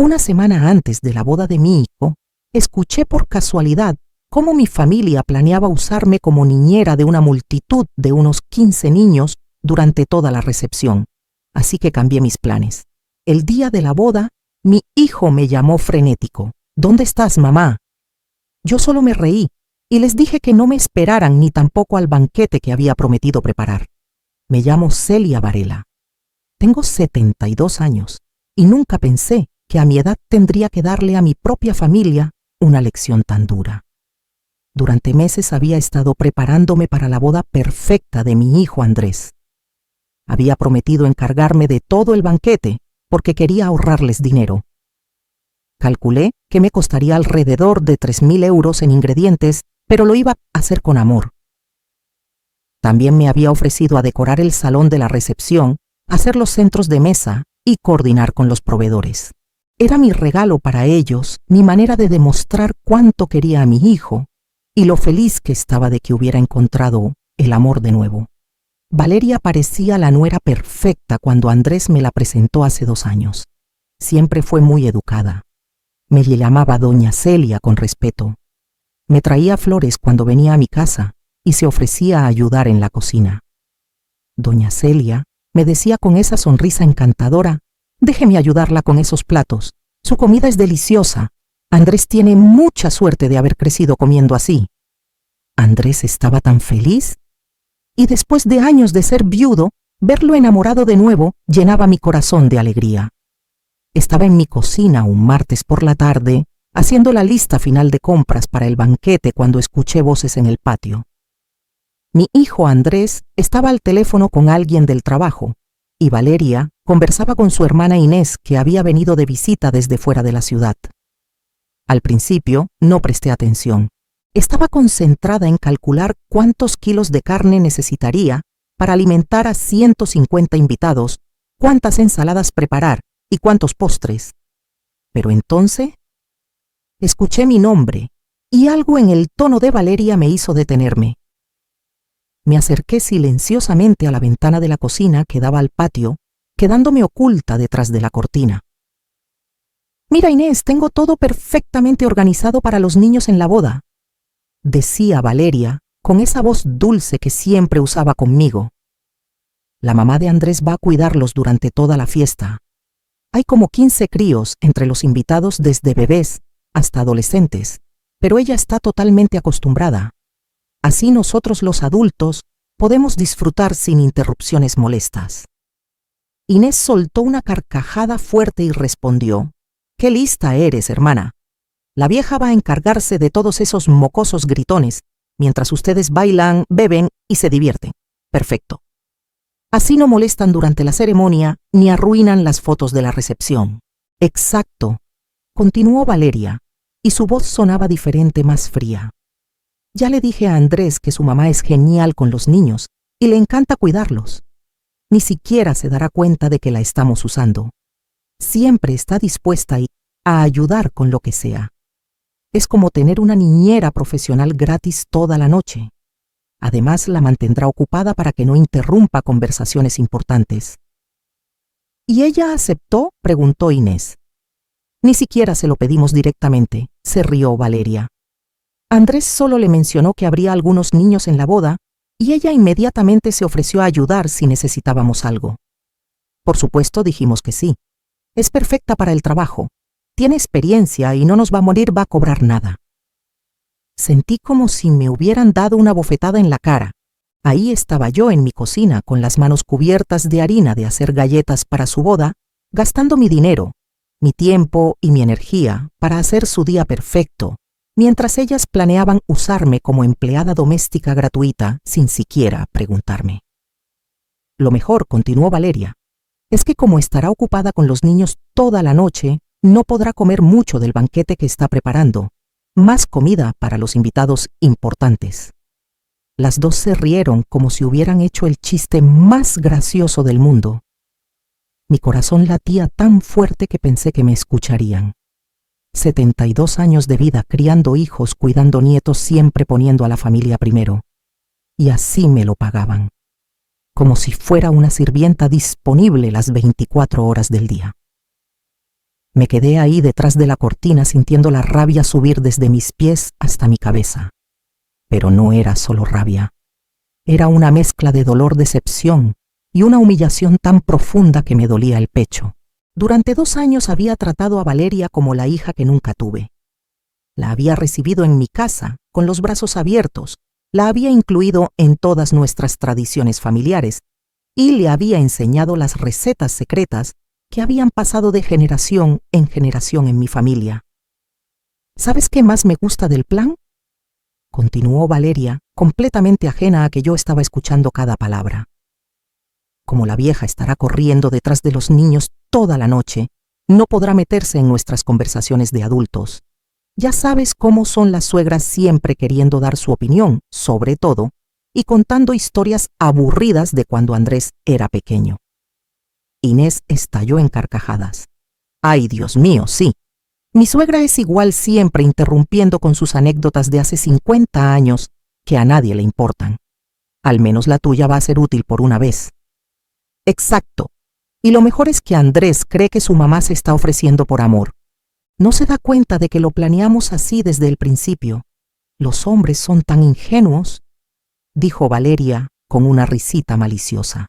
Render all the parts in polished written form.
Una semana antes de la boda de mi hijo, escuché por casualidad cómo mi familia planeaba usarme como niñera de una multitud de unos 15 niños durante toda la recepción. Así que cambié mis planes. El día de la boda, mi hijo me llamó frenético. ¿Dónde estás, mamá? Yo solo me reí y les dije que no me esperaran ni tampoco al banquete que había prometido preparar. Me llamo Celia Varela. Tengo 72 años y nunca pensé que a mi edad tendría que darle a mi propia familia una lección tan dura. Durante meses había estado preparándome para la boda perfecta de mi hijo Andrés. Había prometido encargarme de todo el banquete porque quería ahorrarles dinero. Calculé que me costaría alrededor de 3.000 euros en ingredientes, pero lo iba a hacer con amor. También me había ofrecido a decorar el salón de la recepción, hacer los centros de mesa y coordinar con los proveedores. Era mi regalo para ellos, mi manera de demostrar cuánto quería a mi hijo y lo feliz que estaba de que hubiera encontrado el amor de nuevo. Valeria parecía la nuera perfecta cuando Andrés me la presentó hace 2 años. Siempre fue muy educada. Me llamaba Doña Celia con respeto. Me traía flores cuando venía a mi casa y se ofrecía a ayudar en la cocina. Doña Celia me decía con esa sonrisa encantadora: déjeme ayudarla con esos platos. Su comida es deliciosa. Andrés tiene mucha suerte de haber crecido comiendo así. Andrés estaba tan feliz. Y después de años de ser viudo, verlo enamorado de nuevo llenaba mi corazón de alegría. Estaba en mi cocina un martes por la tarde, haciendo la lista final de compras para el banquete cuando escuché voces en el patio. Mi hijo Andrés estaba al teléfono con alguien del trabajo, y Valeria conversaba con su hermana Inés, que había venido de visita desde fuera de la ciudad. Al principio no presté atención. Estaba concentrada en calcular cuántos kilos de carne necesitaría para alimentar a 150 invitados, cuántas ensaladas preparar y cuántos postres. Pero entonces escuché mi nombre y algo en el tono de Valeria me hizo detenerme. Me acerqué silenciosamente a la ventana de la cocina que daba al patio, quedándome oculta detrás de la cortina. «Mira, Inés, tengo todo perfectamente organizado para los niños en la boda», decía Valeria con esa voz dulce que siempre usaba conmigo. «La mamá de Andrés va a cuidarlos durante toda la fiesta. Hay como 15 críos entre los invitados, desde bebés hasta adolescentes, pero ella está totalmente acostumbrada. Así nosotros los adultos podemos disfrutar sin interrupciones molestas». Inés soltó una carcajada fuerte y respondió: «Qué lista eres, hermana. La vieja va a encargarse de todos esos mocosos gritones, mientras ustedes bailan, beben y se divierten. Perfecto. Así no molestan durante la ceremonia ni arruinan las fotos de la recepción». «Exacto», continuó Valeria, y su voz sonaba diferente, más fría. «Ya le dije a Andrés que su mamá es genial con los niños y le encanta cuidarlos. Ni siquiera se dará cuenta de que la estamos usando. Siempre está dispuesta a ayudar con lo que sea. Es como tener una niñera profesional gratis toda la noche. Además, la mantendrá ocupada para que no interrumpa conversaciones importantes». «¿Y ella aceptó?», preguntó Inés. «Ni siquiera se lo pedimos directamente», se rió Valeria. «Andrés solo le mencionó que habría algunos niños en la boda y ella inmediatamente se ofreció a ayudar si necesitábamos algo. Por supuesto, dijimos que sí. Es perfecta para el trabajo. Tiene experiencia y no nos va a morir, va a cobrar nada». Sentí como si me hubieran dado una bofetada en la cara. Ahí estaba yo en mi cocina con las manos cubiertas de harina de hacer galletas para su boda, gastando mi dinero, mi tiempo y mi energía para hacer su día perfecto, mientras ellas planeaban usarme como empleada doméstica gratuita sin siquiera preguntarme. «Lo mejor», continuó Valeria, «es que como estará ocupada con los niños toda la noche, no podrá comer mucho del banquete que está preparando. Más comida para los invitados importantes». Las dos se rieron como si hubieran hecho el chiste más gracioso del mundo. Mi corazón latía tan fuerte que pensé que me escucharían. 72 años de vida criando hijos, cuidando nietos, siempre poniendo a la familia primero. Y así me lo pagaban, como si fuera una sirvienta disponible las 24 horas del día. Me quedé ahí detrás de la cortina sintiendo la rabia subir desde mis pies hasta mi cabeza. Pero no era solo rabia. Era una mezcla de dolor, decepción y una humillación tan profunda que me dolía el pecho. Durante 2 años había tratado a Valeria como la hija que nunca tuve. La había recibido en mi casa, con los brazos abiertos, la había incluido en todas nuestras tradiciones familiares y le había enseñado las recetas secretas que habían pasado de generación en generación en mi familia. ¿Sabes qué más me gusta del plan?, continuó Valeria, completamente ajena a que yo estaba escuchando cada palabra. Como la vieja estará corriendo detrás de los niños toda la noche, no podrá meterse en nuestras conversaciones de adultos. Ya sabes cómo son las suegras, siempre queriendo dar su opinión, sobre todo, y contando historias aburridas de cuando Andrés era pequeño. Inés estalló en carcajadas. ¡Ay, Dios mío, sí! Mi suegra es igual, siempre interrumpiendo con sus anécdotas de hace 50 años que a nadie le importan. Al menos la tuya va a ser útil por una vez. Exacto. Y lo mejor es que Andrés cree que su mamá se está ofreciendo por amor. No se da cuenta de que lo planeamos así desde el principio. Los hombres son tan ingenuos, dijo Valeria con una risita maliciosa.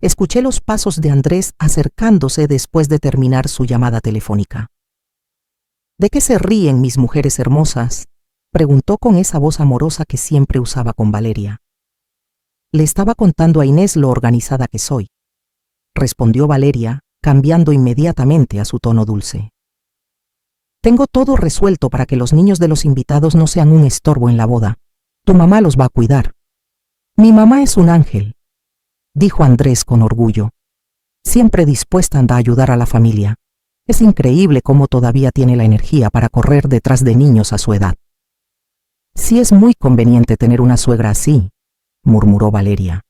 Escuché los pasos de Andrés acercándose después de terminar su llamada telefónica. ¿De qué se ríen mis mujeres hermosas?, preguntó con esa voz amorosa que siempre usaba con Valeria. Le estaba contando a Inés lo organizada que soy, respondió Valeria, cambiando inmediatamente a su tono dulce. Tengo todo resuelto para que los niños de los invitados no sean un estorbo en la boda. Tu mamá los va a cuidar. Mi mamá es un ángel, dijo Andrés con orgullo. Siempre dispuesta a ayudar a la familia. Es increíble cómo todavía tiene la energía para correr detrás de niños a su edad. Sí, es muy conveniente tener una suegra así, murmuró Valeria.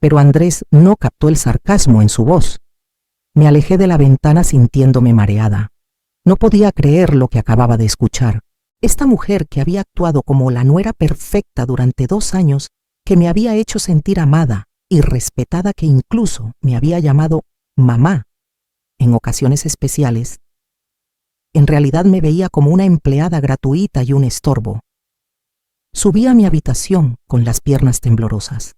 Pero Andrés no captó el sarcasmo en su voz. Me alejé de la ventana sintiéndome mareada. No podía creer lo que acababa de escuchar. Esta mujer que había actuado como la nuera perfecta durante 2 años, que me había hecho sentir amada y respetada, que incluso me había llamado mamá en ocasiones especiales, en realidad me veía como una empleada gratuita y un estorbo. Subí a mi habitación con las piernas temblorosas.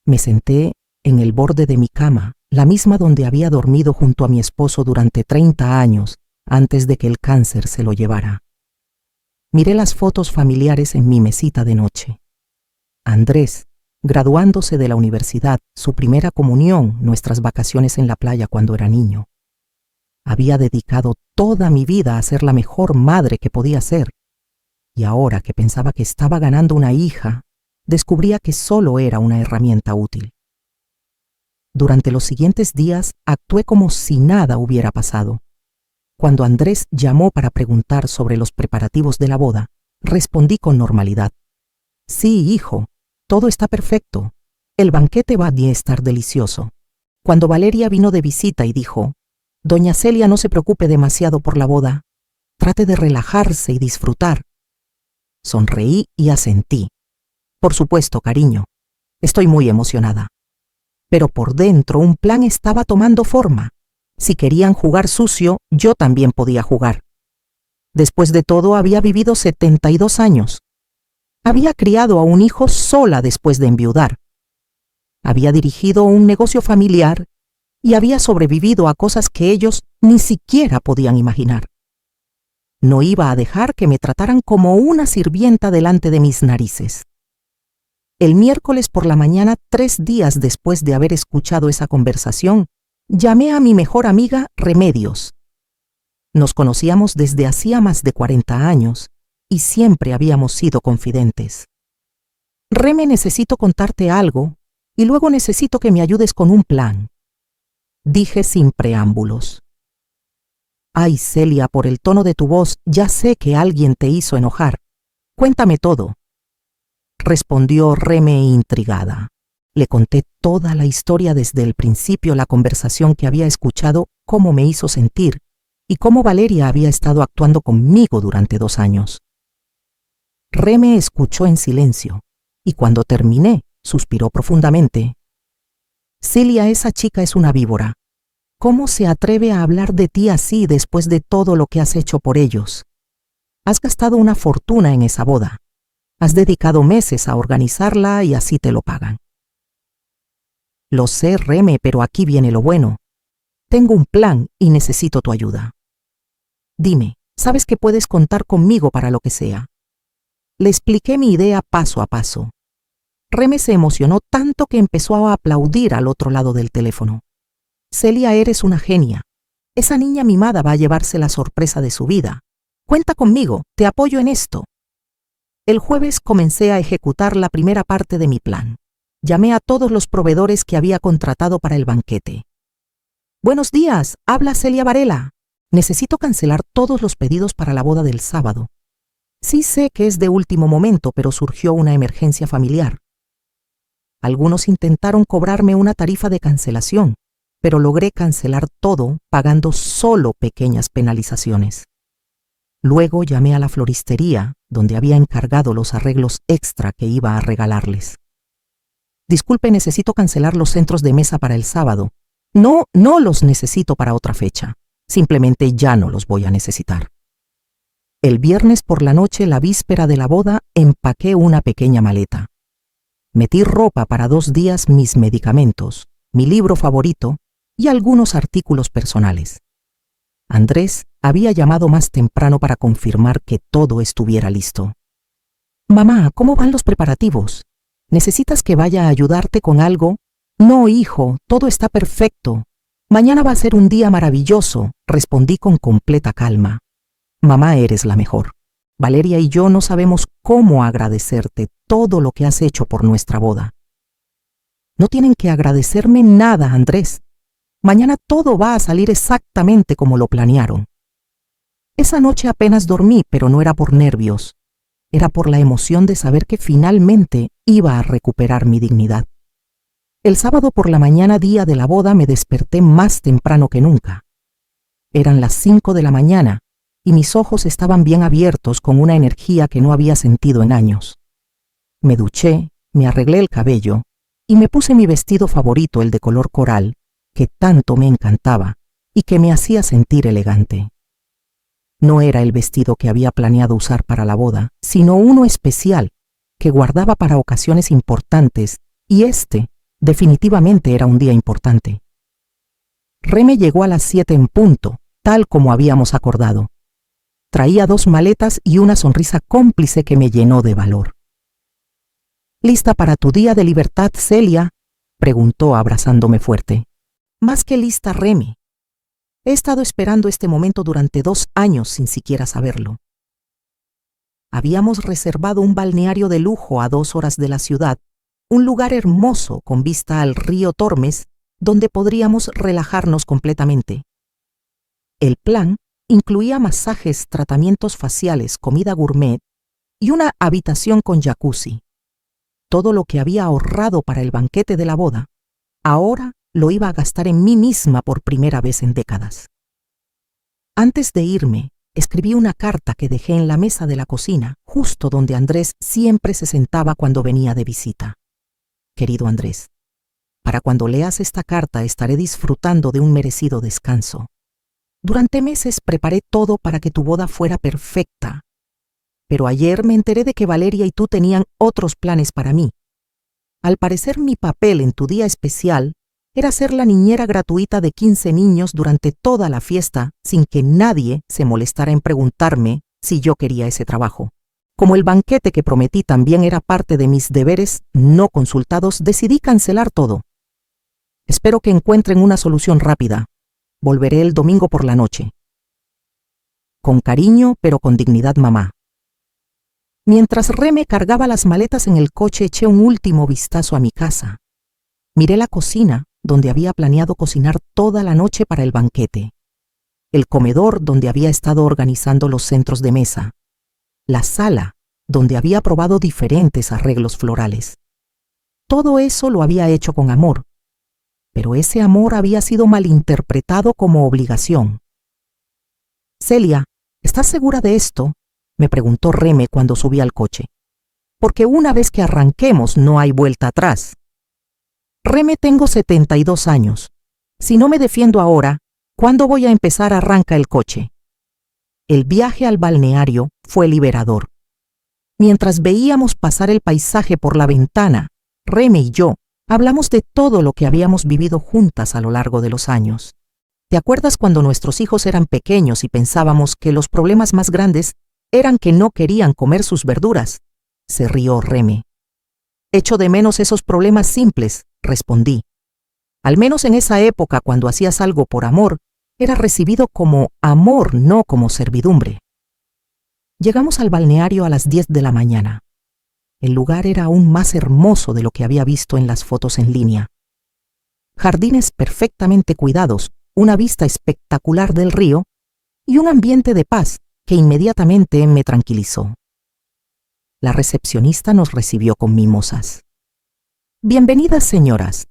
Me senté en el borde de mi cama, la misma donde había dormido junto a mi esposo durante 30 años, antes de que el cáncer se lo llevara. Miré las fotos familiares en mi mesita de noche. Andrés, graduándose de la universidad, su primera comunión, nuestras vacaciones en la playa cuando era niño. Había dedicado toda mi vida a ser la mejor madre que podía ser, y ahora que pensaba que estaba ganando una hija, descubría que solo era una herramienta útil. Durante los siguientes días actué como si nada hubiera pasado. Cuando Andrés llamó para preguntar sobre los preparativos de la boda, respondí con normalidad. Sí, hijo, todo está perfecto. El banquete va a estar delicioso. Cuando Valeria vino de visita y dijo, Doña Celia, no se preocupe demasiado por la boda. Trate de relajarse y disfrutar. Sonreí y asentí. Por supuesto, cariño. Estoy muy emocionada. Pero por dentro un plan estaba tomando forma. Si querían jugar sucio, yo también podía jugar. Después de todo, había vivido 72 años. Había criado a un hijo sola después de enviudar. Había dirigido un negocio familiar y había sobrevivido a cosas que ellos ni siquiera podían imaginar. No iba a dejar que me trataran como una sirvienta delante de mis narices. El miércoles por la mañana, 3 días después de haber escuchado esa conversación, llamé a mi mejor amiga Remedios. Nos conocíamos desde hacía más de 40 años y siempre habíamos sido confidentes. Reme, necesito contarte algo y luego necesito que me ayudes con un plan, dije sin preámbulos. Ay, Celia, por el tono de tu voz, ya sé que alguien te hizo enojar. Cuéntame todo, respondió Reme intrigada. Le conté toda la historia desde el principio, la conversación que había escuchado, cómo me hizo sentir y cómo Valeria había estado actuando conmigo durante 2 años. Reme escuchó en silencio y cuando terminé, suspiró profundamente. Celia, esa chica es una víbora. ¿Cómo se atreve a hablar de ti así después de todo lo que has hecho por ellos? Has gastado una fortuna en esa boda. Has dedicado meses a organizarla y así te lo pagan. Lo sé, Reme, pero aquí viene lo bueno. Tengo un plan y necesito tu ayuda. Dime, sabes que puedes contar conmigo para lo que sea. Le expliqué mi idea paso a paso. Reme se emocionó tanto que empezó a aplaudir al otro lado del teléfono. Celia, eres una genia. Esa niña mimada va a llevarse la sorpresa de su vida. Cuenta conmigo, te apoyo en esto. El jueves comencé a ejecutar la primera parte de mi plan. Llamé a todos los proveedores que había contratado para el banquete. Buenos días, habla Celia Varela. Necesito cancelar todos los pedidos para la boda del sábado. Sí sé que es de último momento, pero surgió una emergencia familiar. Algunos intentaron cobrarme una tarifa de cancelación, pero logré cancelar todo pagando solo pequeñas penalizaciones. Luego llamé a la floristería, donde había encargado los arreglos extra que iba a regalarles. Disculpe, necesito cancelar los centros de mesa para el sábado. No los necesito para otra fecha. Simplemente ya no los voy a necesitar. El viernes por la noche, la víspera de la boda, empaqué una pequeña maleta. Metí ropa para 2 días, mis medicamentos, mi libro favorito y algunos artículos personales. Andrés había llamado más temprano para confirmar que todo estuviera listo. Mamá, ¿cómo van los preparativos? ¿Necesitas que vaya a ayudarte con algo? No, hijo, todo está perfecto. Mañana va a ser un día maravilloso, respondí con completa calma. Mamá, eres la mejor. Valeria y yo no sabemos cómo agradecerte todo lo que has hecho por nuestra boda. No tienen que agradecerme nada, Andrés. Mañana todo va a salir exactamente como lo planearon. Esa noche apenas dormí, pero no era por nervios. Era por la emoción de saber que finalmente iba a recuperar mi dignidad. El sábado por la mañana, día de la boda, me desperté más temprano que nunca. Eran las 5 de la mañana y mis ojos estaban bien abiertos con una energía que no había sentido en años. Me duché, me arreglé el cabello y me puse mi vestido favorito, el de color coral, que tanto me encantaba y que me hacía sentir elegante. No era el vestido que había planeado usar para la boda, sino uno especial que guardaba para ocasiones importantes, y definitivamente era un día importante. Reme llegó a las 7 en punto, tal como habíamos acordado. Traía 2 maletas y una sonrisa cómplice que me llenó de valor. ¿Lista para tu día de libertad, Celia?, preguntó abrazándome fuerte. Más que lista, Reme. He estado esperando este momento durante 2 años sin siquiera saberlo. Habíamos reservado un balneario de lujo a 2 horas de la ciudad, un lugar hermoso con vista al río Tormes, donde podríamos relajarnos completamente. El plan incluía masajes, tratamientos faciales, comida gourmet y una habitación con jacuzzi. Todo lo que había ahorrado para el banquete de la boda, ahora lo iba a gastar en mí misma por primera vez en décadas. Antes de irme, escribí una carta que dejé en la mesa de la cocina, justo donde Andrés siempre se sentaba cuando venía de visita. Querido Andrés, para cuando leas esta carta estaré disfrutando de un merecido descanso. Durante meses preparé todo para que tu boda fuera perfecta, pero ayer me enteré de que Valeria y tú tenían otros planes para mí. Al parecer, mi papel en tu día especial era ser la niñera gratuita de 15 niños durante toda la fiesta, sin que nadie se molestara en preguntarme si yo quería ese trabajo. Como el banquete que prometí también era parte de mis deberes no consultados, decidí cancelar todo. Espero que encuentren una solución rápida. Volveré el domingo por la noche. Con cariño, pero con dignidad, mamá. Mientras Reme cargaba las maletas en el coche, eché un último vistazo a mi casa. Miré la cocina, donde había planeado cocinar toda la noche para el banquete. El comedor, donde había estado organizando los centros de mesa. La sala, donde había probado diferentes arreglos florales. Todo eso lo había hecho con amor, pero ese amor había sido malinterpretado como obligación. Celia, ¿estás segura de esto?, me preguntó Reme cuando subí al coche. Porque una vez que arranquemos no hay vuelta atrás. Reme, tengo 72 años. Si no me defiendo ahora, ¿cuándo voy a empezar? Arranca el coche. El viaje al balneario fue liberador. Mientras veíamos pasar el paisaje por la ventana, Reme y yo hablamos de todo lo que habíamos vivido juntas a lo largo de los años. ¿Te acuerdas cuando nuestros hijos eran pequeños y pensábamos que los problemas más grandes eran que no querían comer sus verduras? Se rió Reme. Echo de menos esos problemas simples, respondí. Al menos en esa época, cuando hacías algo por amor, era recibido como amor, no como servidumbre. Llegamos al balneario a las 10 de la mañana. El lugar era aún más hermoso de lo que había visto en las fotos en línea. Jardines perfectamente cuidados, una vista espectacular del río y un ambiente de paz que inmediatamente me tranquilizó. La recepcionista nos recibió con mimosas. Bienvenidas, señoras.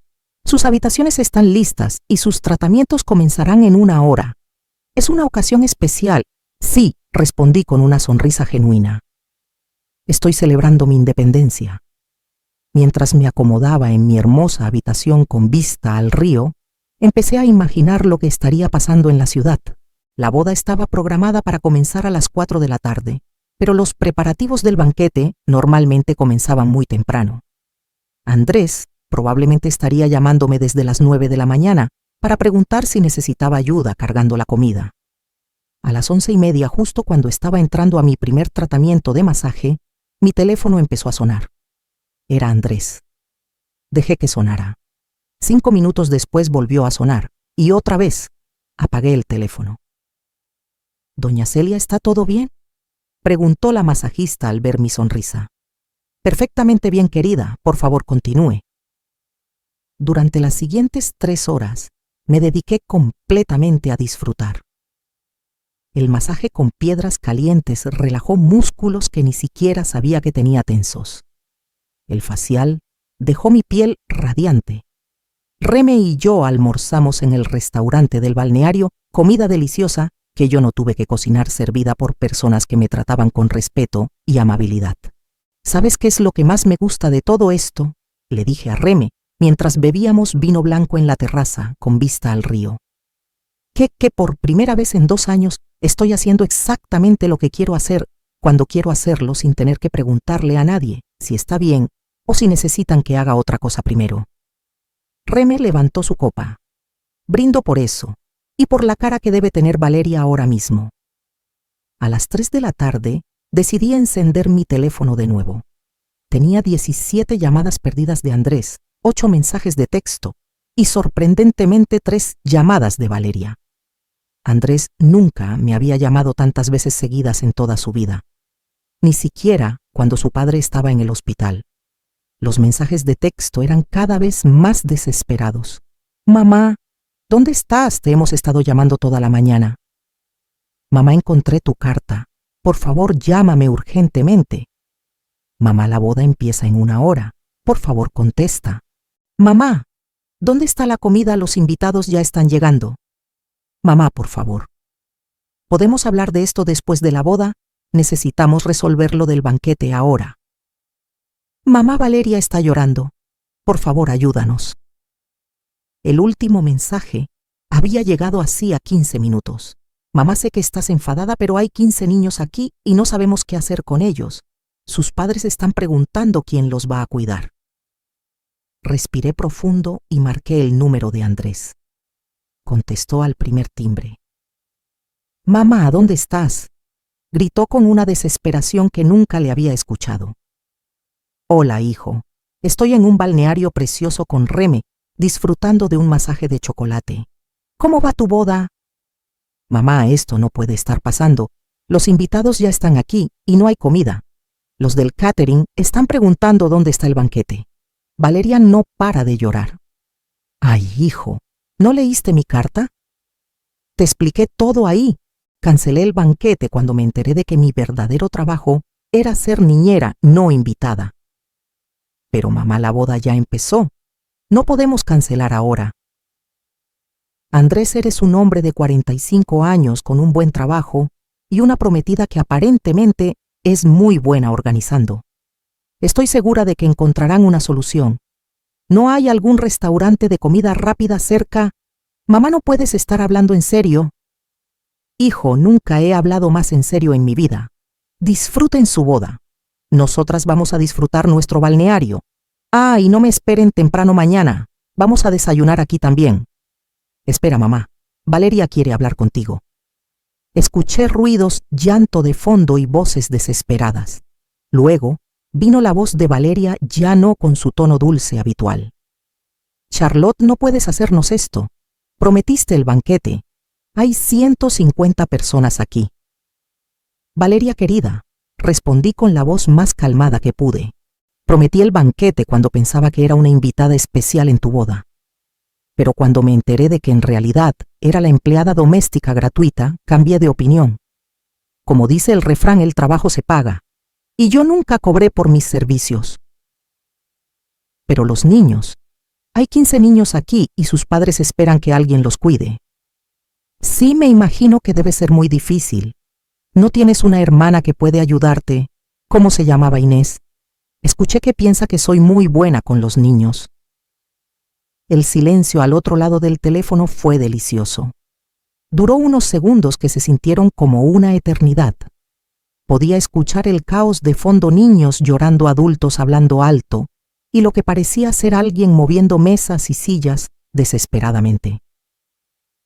Sus habitaciones están listas y sus tratamientos comenzarán en 1 hora. Es una ocasión especial. Sí, respondí con una sonrisa genuina. Estoy celebrando mi independencia. Mientras me acomodaba en mi hermosa habitación con vista al río, empecé a imaginar lo que estaría pasando en la ciudad. La boda estaba programada para comenzar a las 4 de la tarde, pero los preparativos del banquete normalmente comenzaban muy temprano. Andrés probablemente estaría llamándome desde las 9 de la mañana para preguntar si necesitaba ayuda cargando la comida. A las 11:30, justo cuando estaba entrando a mi primer tratamiento de masaje, mi teléfono empezó a sonar. Era Andrés. Dejé que sonara. 5 minutos después volvió a sonar, y otra vez apagué el teléfono. ¿Doña Celia, está todo bien?, preguntó la masajista al ver mi sonrisa. Perfectamente bien, querida, por favor continúe. Durante las siguientes 3 horas me dediqué completamente a disfrutar. El masaje con piedras calientes relajó músculos que ni siquiera sabía que tenía tensos. El facial dejó mi piel radiante. Reme y yo almorzamos en el restaurante del balneario, comida deliciosa que yo no tuve que cocinar, servida por personas que me trataban con respeto y amabilidad. ¿Sabes qué es lo que más me gusta de todo esto?, le dije a Reme, mientras bebíamos vino blanco en la terraza con vista al río. Que por primera vez en 2 años estoy haciendo exactamente lo que quiero hacer cuando quiero hacerlo sin tener que preguntarle a nadie si está bien o si necesitan que haga otra cosa primero. Reme levantó su copa. Brindo por eso y por la cara que debe tener Valeria ahora mismo. A las 3 de la tarde decidí encender mi teléfono de nuevo. Tenía 17 llamadas perdidas de Andrés, 8 mensajes de texto y sorprendentemente 3 llamadas de Valeria. Andrés nunca me había llamado tantas veces seguidas en toda su vida, ni siquiera cuando su padre estaba en el hospital. Los mensajes de texto eran cada vez más desesperados. Mamá, ¿dónde estás? Te hemos estado llamando toda la mañana. Mamá, encontré tu carta. Por favor, llámame urgentemente. Mamá, la boda empieza en 1 hora. Por favor, contesta. Mamá, ¿dónde está la comida? Los invitados ya están llegando. Mamá, por favor. ¿Podemos hablar de esto después de la boda? Necesitamos resolver lo del banquete ahora. Mamá, Valeria está llorando. Por favor, ayúdanos. El último mensaje había llegado hacía 15 minutos. Mamá, sé que estás enfadada, pero hay 15 niños aquí y no sabemos qué hacer con ellos. Sus padres están preguntando quién los va a cuidar. Respiré profundo y marqué el número de Andrés. Contestó al primer timbre. Mamá, ¿dónde estás?, gritó con una desesperación que nunca le había escuchado. Hola, hijo. Estoy en un balneario precioso con Reme, disfrutando de un masaje de chocolate. ¿Cómo va tu boda? Mamá, esto no puede estar pasando. Los invitados ya están aquí y no hay comida. Los del catering están preguntando dónde está el banquete. Valeria no para de llorar. Ay, hijo, ¿no leíste mi carta? Te expliqué todo ahí. Cancelé el banquete cuando me enteré de que mi verdadero trabajo era ser niñera, no invitada. Pero mamá, la boda ya empezó. No podemos cancelar ahora. Andrés, eres un hombre de 45 años con un buen trabajo y una prometida que aparentemente es muy buena organizando. Estoy segura de que encontrarán una solución. ¿No hay algún restaurante de comida rápida cerca? Mamá, ¿no puedes estar hablando en serio? Hijo, nunca he hablado más en serio en mi vida. Disfruten su boda. Nosotras vamos a disfrutar nuestro balneario. Ah, y no me esperen temprano mañana. Vamos a desayunar aquí también. Espera, mamá. Valeria quiere hablar contigo. Escuché ruidos, llanto de fondo y voces desesperadas. Luego, vino la voz de Valeria, ya no con su tono dulce habitual. Charlotte, no puedes hacernos esto. Prometiste el banquete. Hay 150 personas aquí. Valeria querida, respondí con la voz más calmada que pude. Prometí el banquete cuando pensaba que era una invitada especial en tu boda. Pero cuando me enteré de que en realidad era la empleada doméstica gratuita, cambié de opinión. Como dice el refrán, el trabajo se paga. Y yo nunca cobré por mis servicios. Pero los niños. Hay 15 niños aquí y sus padres esperan que alguien los cuide. Sí, me imagino que debe ser muy difícil. ¿No tienes una hermana que puede ayudarte? ¿Cómo se llamaba Inés? Escuché que piensa que soy muy buena con los niños. El silencio al otro lado del teléfono fue delicioso. Duró unos segundos que se sintieron como una eternidad. Podía escuchar el caos de fondo, niños llorando, adultos hablando alto, y lo que parecía ser alguien moviendo mesas y sillas desesperadamente.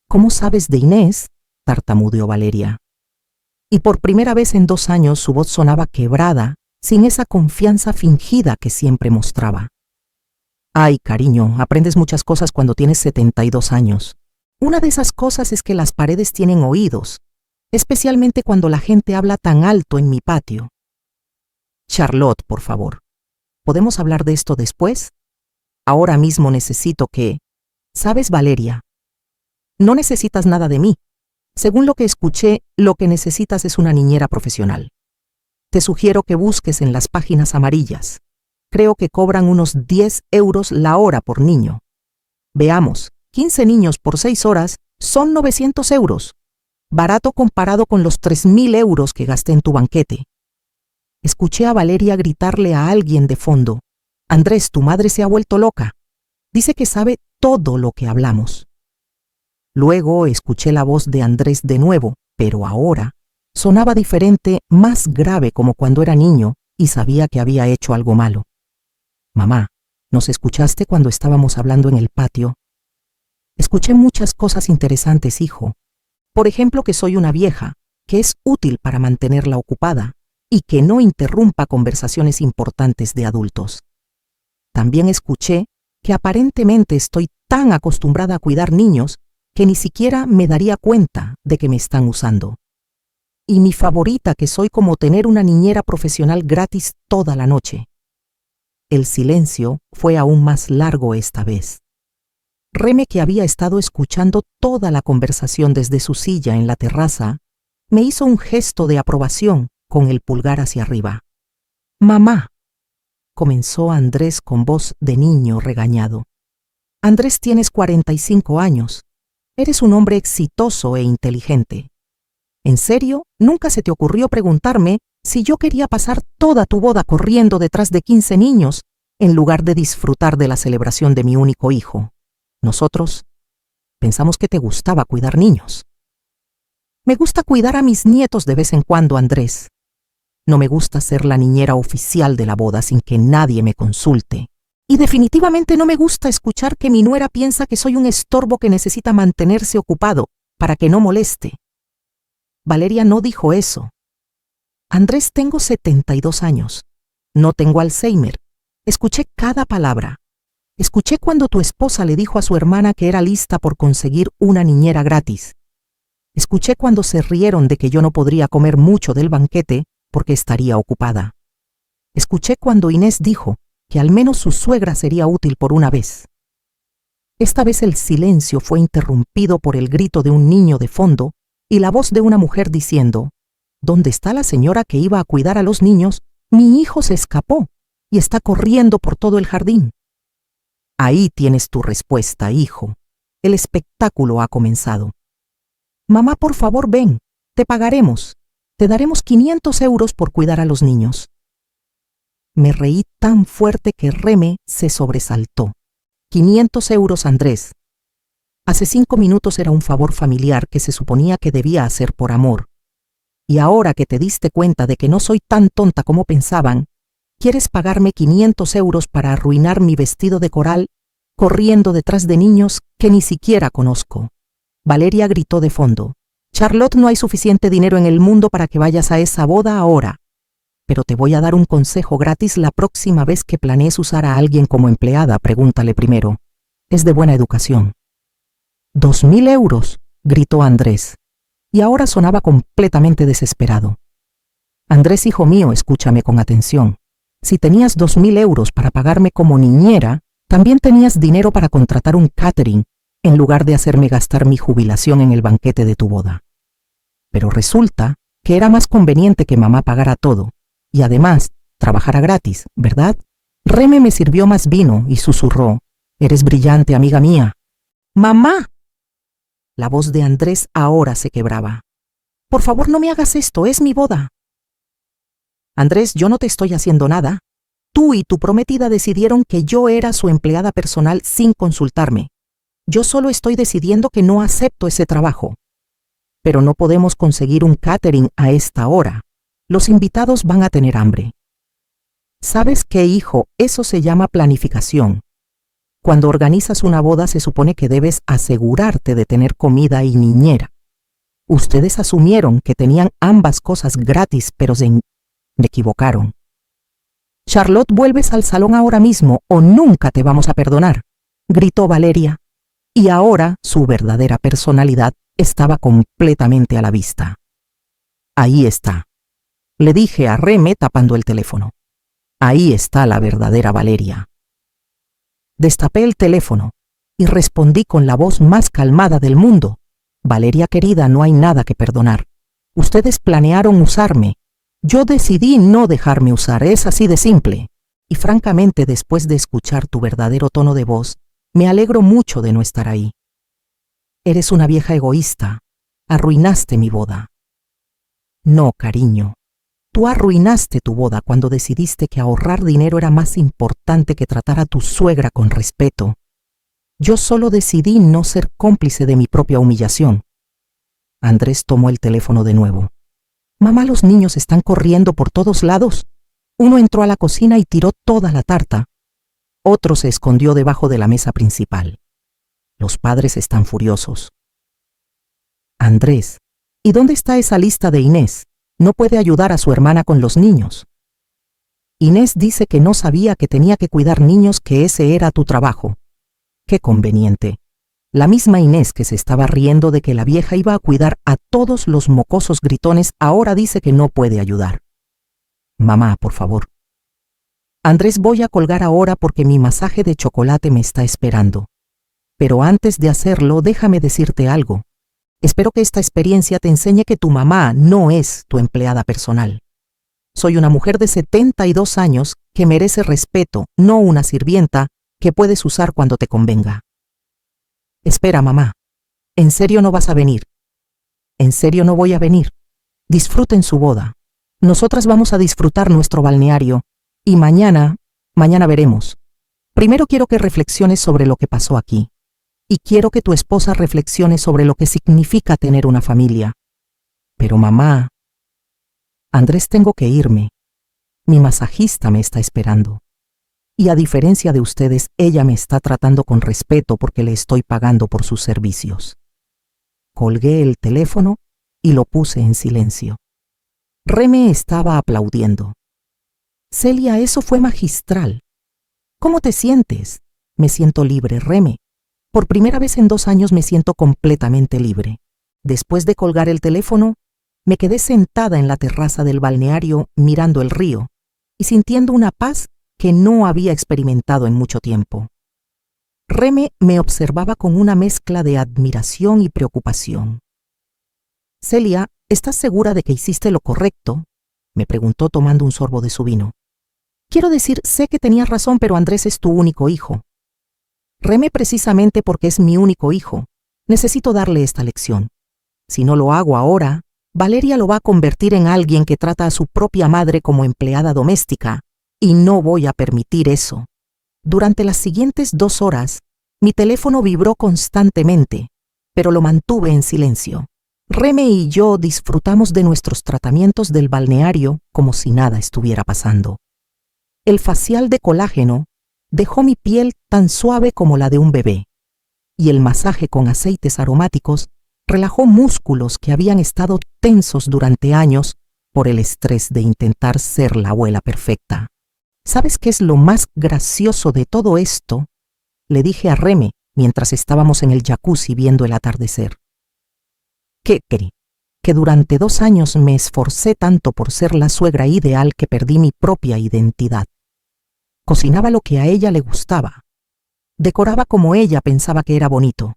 ¿Cómo sabes de Inés?, tartamudeó Valeria. Y por primera vez en 2 años su voz sonaba quebrada, sin esa confianza fingida que siempre mostraba. Ay, cariño, aprendes muchas cosas cuando tienes 72 años. Una de esas cosas es que las paredes tienen oídos, especialmente cuando la gente habla tan alto en mi patio. Charlotte, por favor, ¿podemos hablar de esto después? Ahora mismo necesito que... ¿Sabes, Valeria? No necesitas nada de mí. Según lo que escuché, lo que necesitas es una niñera profesional. Te sugiero que busques en las páginas amarillas. Creo que cobran unos 10 euros la hora por niño. Veamos, 15 niños por 6 horas son 900 euros. Barato comparado con los 3.000 euros que gasté en tu banquete. Escuché a Valeria gritarle a alguien de fondo. Andrés, tu madre se ha vuelto loca. Dice que sabe todo lo que hablamos. Luego escuché la voz de Andrés de nuevo, pero ahora sonaba diferente, más grave, como cuando era niño y sabía que había hecho algo malo. Mamá, ¿nos escuchaste cuando estábamos hablando en el patio? Escuché muchas cosas interesantes, hijo. Por ejemplo, que soy una vieja, que es útil para mantenerla ocupada y que no interrumpa conversaciones importantes de adultos. También escuché que aparentemente estoy tan acostumbrada a cuidar niños que ni siquiera me daría cuenta de que me están usando. Y mi favorita, que soy como tener una niñera profesional gratis toda la noche. El silencio fue aún más largo esta vez. Reme, que había estado escuchando toda la conversación desde su silla en la terraza, me hizo un gesto de aprobación con el pulgar hacia arriba. Mamá, comenzó Andrés con voz de niño regañado. Andrés, tienes 45 años. Eres un hombre exitoso e inteligente. ¿En serio? ¿Nunca se te ocurrió preguntarme si yo quería pasar toda tu boda corriendo detrás de 15 niños en lugar de disfrutar de la celebración de mi único hijo? Nosotros pensamos que te gustaba cuidar niños. Me gusta cuidar a mis nietos de vez en cuando, Andrés. No me gusta ser la niñera oficial de la boda sin que nadie me consulte. Y definitivamente no me gusta escuchar que mi nuera piensa que soy un estorbo que necesita mantenerse ocupado para que no moleste. Valeria no dijo eso. Andrés, tengo 72 años. No tengo Alzheimer. Escuché cada palabra. Escuché cuando tu esposa le dijo a su hermana que era lista por conseguir una niñera gratis. Escuché cuando se rieron de que yo no podría comer mucho del banquete porque estaría ocupada. Escuché cuando Inés dijo que al menos su suegra sería útil por una vez. Esta vez el silencio fue interrumpido por el grito de un niño de fondo y la voz de una mujer diciendo: ¿Dónde está la señora que iba a cuidar a los niños? Mi hijo se escapó y está corriendo por todo el jardín. Ahí tienes tu respuesta, hijo. El espectáculo ha comenzado. Mamá, por favor, ven. Te pagaremos. Te daremos 500 euros por cuidar a los niños. Me reí tan fuerte que Reme se sobresaltó. 500 euros, Andrés. Hace 5 minutos era un favor familiar que se suponía que debía hacer por amor. Y ahora que te diste cuenta de que no soy tan tonta como pensaban, ¿quieres pagarme 500 euros para arruinar mi vestido de coral, corriendo detrás de niños que ni siquiera conozco? Valeria gritó de fondo. Charlotte, no hay suficiente dinero en el mundo para que vayas a esa boda ahora. Pero te voy a dar un consejo gratis la próxima vez que planees usar a alguien como empleada, pregúntale primero. Es de buena educación. 2.000 euros, gritó Andrés. Y ahora sonaba completamente desesperado. Andrés, hijo mío, escúchame con atención. Si tenías 2.000 euros para pagarme como niñera, también tenías dinero para contratar un catering, en lugar de hacerme gastar mi jubilación en el banquete de tu boda. Pero resulta que era más conveniente que mamá pagara todo, y además trabajara gratis, ¿verdad? Reme me sirvió más vino y susurró: «Eres brillante, amiga mía». «¡Mamá!». La voz de Andrés ahora se quebraba. «Por favor, no me hagas esto, es mi boda». «Andrés, yo no te estoy haciendo nada. Tú y tu prometida decidieron que yo era su empleada personal sin consultarme. Yo solo estoy decidiendo que no acepto ese trabajo. Pero no podemos conseguir un catering a esta hora. Los invitados van a tener hambre». ¿Sabes qué, hijo? Eso se llama planificación. Cuando organizas una boda se supone que debes asegurarte de tener comida y niñera. Ustedes asumieron que tenían ambas cosas gratis, pero se equivocaron. «Charlotte, vuelves al salón ahora mismo o nunca te vamos a perdonar», gritó Valeria. Y ahora su verdadera personalidad estaba completamente a la vista. «Ahí está», le dije a Reme tapando el teléfono. «Ahí está la verdadera Valeria». Destapé el teléfono y respondí con la voz más calmada del mundo: «Valeria querida, no hay nada que perdonar. Ustedes planearon usarme. Yo decidí no dejarme usar, es así de simple. Y francamente, después de escuchar tu verdadero tono de voz, me alegro mucho de no estar ahí. Eres una vieja egoísta. Arruinaste mi boda». «No, cariño. Tú arruinaste tu boda cuando decidiste que ahorrar dinero era más importante que tratar a tu suegra con respeto. Yo solo decidí no ser cómplice de mi propia humillación». Andrés tomó el teléfono de nuevo. «Mamá, los niños están corriendo por todos lados. Uno entró a la cocina y tiró toda la tarta. Otro se escondió debajo de la mesa principal. Los padres están furiosos». «Andrés, ¿y dónde está esa lista de Inés? No puede ayudar a su hermana con los niños». «Inés dice que no sabía que tenía que cuidar niños, que ese era tu trabajo». «Qué conveniente. La misma Inés que se estaba riendo de que la vieja iba a cuidar a todos los mocosos gritones ahora dice que no puede ayudar». «Mamá, por favor». «Andrés, voy a colgar ahora porque mi masaje de chocolate me está esperando. Pero antes de hacerlo, déjame decirte algo. Espero que esta experiencia te enseñe que tu mamá no es tu empleada personal. Soy una mujer de 72 años que merece respeto, no una sirvienta que puedes usar cuando te convenga». «Espera, mamá. ¿En serio no vas a venir?» «En serio no voy a venir. Disfruten su boda. Nosotras vamos a disfrutar nuestro balneario. Y mañana veremos. Primero quiero que reflexiones sobre lo que pasó aquí. Y quiero que tu esposa reflexione sobre lo que significa tener una familia». «Pero mamá». «Andrés, tengo que irme. Mi masajista me está esperando. Y a diferencia de ustedes, ella me está tratando con respeto porque le estoy pagando por sus servicios». Colgué el teléfono y lo puse en silencio. Reme estaba aplaudiendo. «Celia, eso fue magistral. ¿Cómo te sientes?» «Me siento libre, Reme. Por primera vez en 2 años me siento completamente libre». Después de colgar el teléfono, me quedé sentada en la terraza del balneario mirando el río y sintiendo una paz que no había experimentado en mucho tiempo. Reme me observaba con una mezcla de admiración y preocupación. «Celia, ¿estás segura de que hiciste lo correcto?», me preguntó tomando un sorbo de su vino. «Quiero decir, sé que tenías razón, pero Andrés es tu único hijo». «Reme, precisamente porque es mi único hijo, necesito darle esta lección. Si no lo hago ahora, Valeria lo va a convertir en alguien que trata a su propia madre como empleada doméstica, y no voy a permitir eso». Durante las siguientes 2 horas, Mi teléfono vibró constantemente, pero lo mantuve en silencio. Reme y yo disfrutamos de nuestros tratamientos del balneario como si nada estuviera pasando. El facial de colágeno dejó mi piel tan suave como la de un bebé, y el masaje con aceites aromáticos relajó músculos que habían estado tensos durante años por el estrés de intentar ser la abuela perfecta. ¿Sabes qué es lo más gracioso de todo esto?, le dije a Reme mientras estábamos en el jacuzzi viendo el atardecer. ¿Qué? Que durante 2 años me esforcé tanto por ser la suegra ideal que perdí mi propia identidad. Cocinaba lo que a ella le gustaba. Decoraba como ella pensaba que era bonito.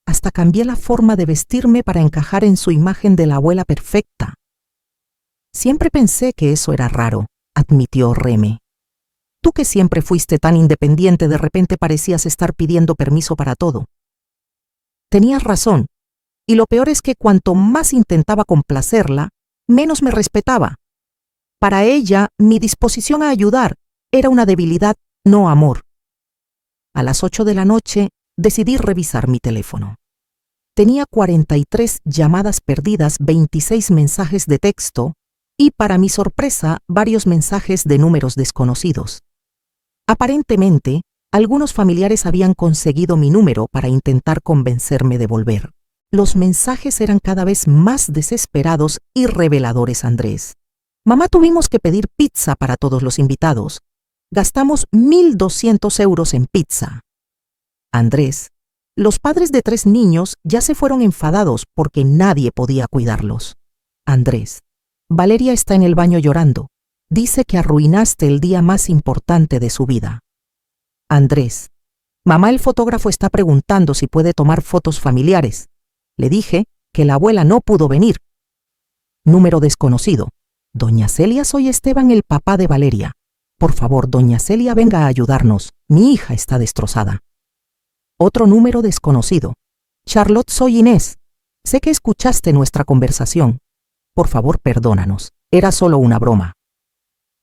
Hasta cambié la forma de vestirme para encajar en su imagen de la abuela perfecta. Siempre pensé que eso era raro, admitió Reme. Tú que siempre fuiste tan independiente, de repente parecías estar pidiendo permiso para todo. Tenías razón, y lo peor es que cuanto más intentaba complacerla, menos me respetaba. Para ella, mi disposición a ayudar era una debilidad, no amor. A las 8 de la noche, decidí revisar mi teléfono. Tenía 43 llamadas perdidas, 26 mensajes de texto y, para mi sorpresa, varios mensajes de números desconocidos. Aparentemente, algunos familiares habían conseguido mi número para intentar convencerme de volver. Los mensajes eran cada vez más desesperados y reveladores, Andrés. Mamá, tuvimos que pedir pizza para todos los invitados. Gastamos 1.200 euros en pizza. Andrés, los padres de 3 niños ya se fueron enfadados porque nadie podía cuidarlos. Andrés, Valeria está en el baño llorando. Dice que arruinaste el día más importante de su vida. Andrés, mamá, el fotógrafo está preguntando si puede tomar fotos familiares. Le dije que la abuela no pudo venir. Número desconocido. Doña Celia, soy Esteban, el papá de Valeria. Por favor, doña Celia, venga a ayudarnos. Mi hija está destrozada. Otro número desconocido. Charlotte, soy Inés. Sé que escuchaste nuestra conversación. Por favor, perdónanos. Era solo una broma.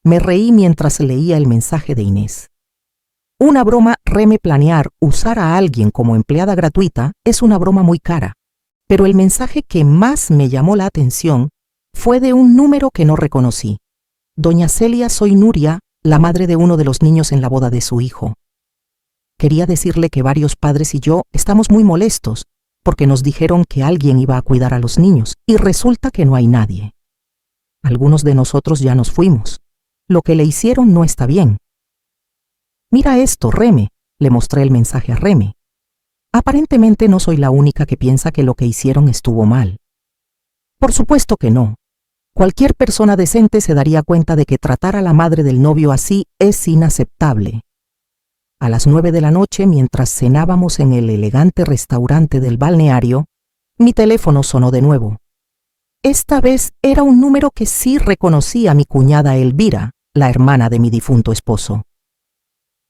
Me reí mientras leía el mensaje de Inés. Una broma, Reme. Planear usar a alguien como empleada gratuita es una broma muy cara. Pero el mensaje que más me llamó la atención fue de un número que no reconocí. Doña Celia, soy Nuria, la madre de uno de los niños en la boda de su hijo. Quería decirle que varios padres y yo estamos muy molestos porque nos dijeron que alguien iba a cuidar a los niños y resulta que no hay nadie. Algunos de nosotros ya nos fuimos. Lo que le hicieron no está bien. Mira esto, Reme, le mostré el mensaje a Reme. Aparentemente no soy la única que piensa que lo que hicieron estuvo mal. Por supuesto que no. Cualquier persona decente se daría cuenta de que tratar a la madre del novio así es inaceptable. A las 9 de la noche, mientras cenábamos en el elegante restaurante del balneario, mi teléfono sonó de nuevo. Esta vez era un número que sí reconocí a mi cuñada Elvira, la hermana de mi difunto esposo.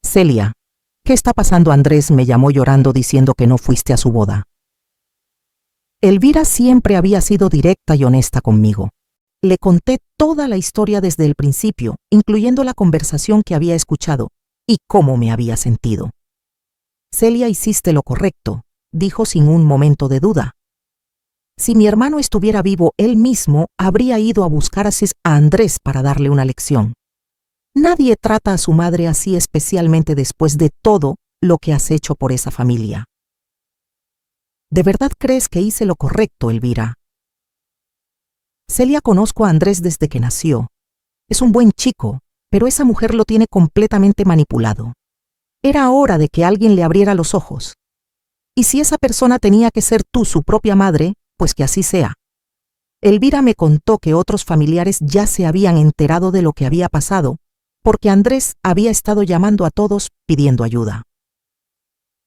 Celia, ¿qué está pasando? Andrés me llamó llorando diciendo que no fuiste a su boda. Elvira siempre había sido directa y honesta conmigo. Le conté toda la historia desde el principio, incluyendo la conversación que había escuchado y cómo me había sentido. Celia, hiciste lo correcto, dijo sin un momento de duda. Si mi hermano estuviera vivo, él mismo habría ido a buscar a Andrés para darle una lección. Nadie trata a su madre así, especialmente después de todo lo que has hecho por esa familia. ¿De verdad crees que hice lo correcto, Elvira? Celia, conozco a Andrés desde que nació. Es un buen chico, pero esa mujer lo tiene completamente manipulado. Era hora de que alguien le abriera los ojos. Y si esa persona tenía que ser tú, su propia madre, pues que así sea. Elvira me contó que otros familiares ya se habían enterado de lo que había pasado, porque Andrés había estado llamando a todos pidiendo ayuda.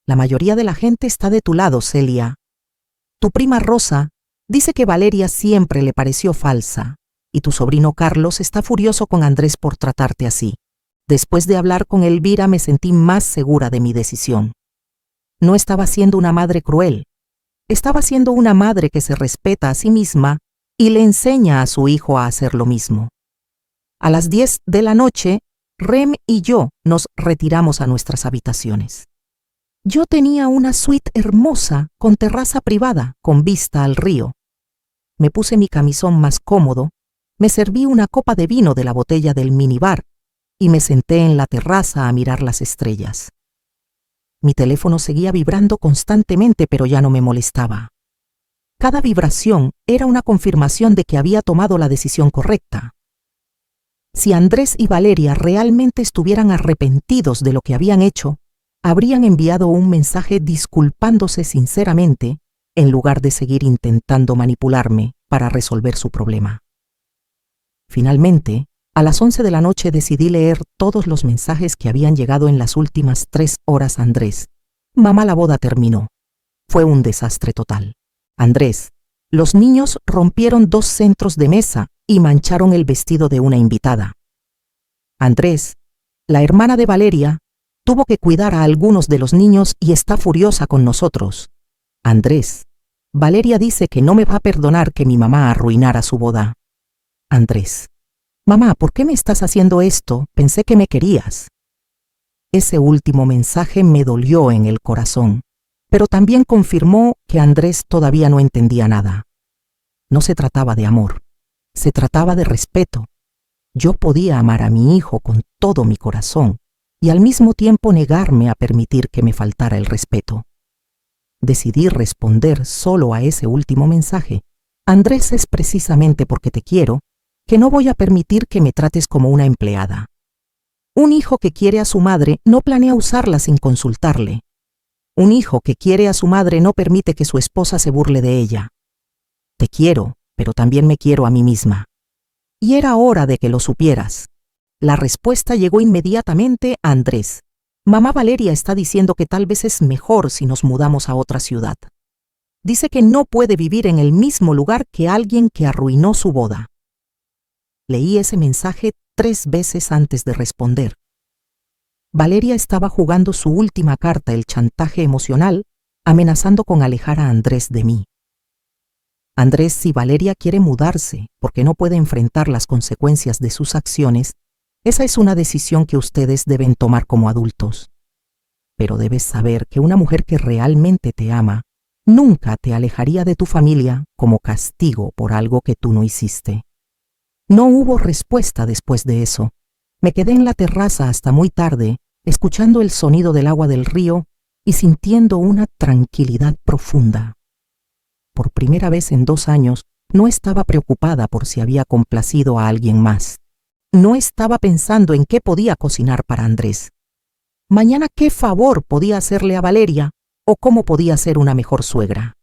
La mayoría de la gente está de tu lado, Celia. Tu prima Rosa dice que Valeria siempre le pareció falsa, y tu sobrino Carlos está furioso con Andrés por tratarte así. Después de hablar con Elvira me sentí más segura de mi decisión. No estaba siendo una madre cruel. Estaba siendo una madre que se respeta a sí misma y le enseña a su hijo a hacer lo mismo. A las 10 de la noche, Rem y yo nos retiramos a nuestras habitaciones. Yo tenía una suite hermosa con terraza privada con vista al río. Me puse mi camisón más cómodo, me serví una copa de vino de la botella del minibar y me senté en la terraza a mirar las estrellas. Mi teléfono seguía vibrando constantemente, pero ya no me molestaba. Cada vibración era una confirmación de que había tomado la decisión correcta. Si Andrés y Valeria realmente estuvieran arrepentidos de lo que habían hecho, habrían enviado un mensaje disculpándose sinceramente en lugar de seguir intentando manipularme para resolver su problema. Finalmente, a las 11 de la noche decidí leer todos los mensajes que habían llegado en las últimas 3 horas a Andrés. Mamá, la boda terminó. Fue un desastre total. Andrés, los niños rompieron 2 centros de mesa y mancharon el vestido de una invitada. Andrés, la hermana de Valeria, tuvo que cuidar a algunos de los niños y está furiosa con nosotros. Andrés, Valeria dice que no me va a perdonar que mi mamá arruinara su boda. Andrés, mamá, ¿por qué me estás haciendo esto? Pensé que me querías. Ese último mensaje me dolió en el corazón, pero también confirmó que Andrés todavía no entendía nada. No se trataba de amor, se trataba de respeto. Yo podía amar a mi hijo con todo mi corazón y al mismo tiempo negarme a permitir que me faltara el respeto. Decidí responder solo a ese último mensaje. Andrés, es precisamente porque te quiero que no voy a permitir que me trates como una empleada. Un hijo que quiere a su madre no planea usarla sin consultarle. Un hijo que quiere a su madre no permite que su esposa se burle de ella. Te quiero, pero también me quiero a mí misma. Y era hora de que lo supieras. La respuesta llegó inmediatamente a Andrés. Mamá, Valeria está diciendo que tal vez es mejor si nos mudamos a otra ciudad. Dice que no puede vivir en el mismo lugar que alguien que arruinó su boda. Leí ese mensaje 3 veces antes de responder. Valeria estaba jugando su última carta, el chantaje emocional, amenazando con alejar a Andrés de mí. Andrés, si Valeria quiere mudarse porque no puede enfrentar las consecuencias de sus acciones, esa es una decisión que ustedes deben tomar como adultos. Pero debes saber que una mujer que realmente te ama nunca te alejaría de tu familia como castigo por algo que tú no hiciste. No hubo respuesta después de eso. Me quedé en la terraza hasta muy tarde, escuchando el sonido del agua del río y sintiendo una tranquilidad profunda. Por primera vez en 2 años, no estaba preocupada por si había complacido a alguien más. No estaba pensando en qué podía cocinar para Andrés. Mañana qué favor podía hacerle a Valeria o cómo podía ser una mejor suegra.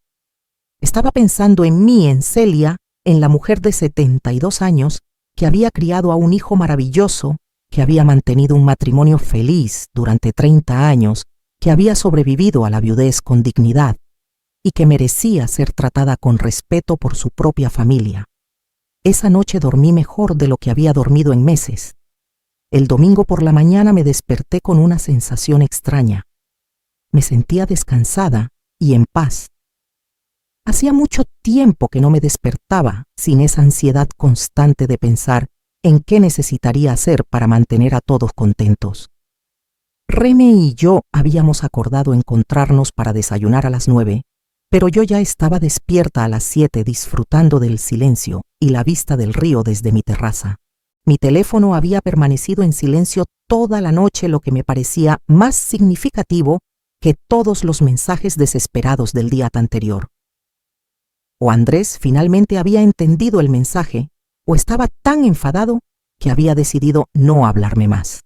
Estaba pensando en mí, en Celia, en la mujer de 72 años que había criado a un hijo maravilloso, que había mantenido un matrimonio feliz durante 30 años, que había sobrevivido a la viudez con dignidad y que merecía ser tratada con respeto por su propia familia. Esa noche dormí mejor de lo que había dormido en meses. El domingo por la mañana me desperté con una sensación extraña. Me sentía descansada y en paz. Hacía mucho tiempo que no me despertaba sin esa ansiedad constante de pensar en qué necesitaría hacer para mantener a todos contentos. Reme y yo habíamos acordado encontrarnos para desayunar a las 9, pero yo ya estaba despierta a las 7 disfrutando del silencio y la vista del río desde mi terraza. Mi teléfono había permanecido en silencio toda la noche, lo que me parecía más significativo que todos los mensajes desesperados del día anterior. O Andrés finalmente había entendido el mensaje, o estaba tan enfadado que había decidido no hablarme más.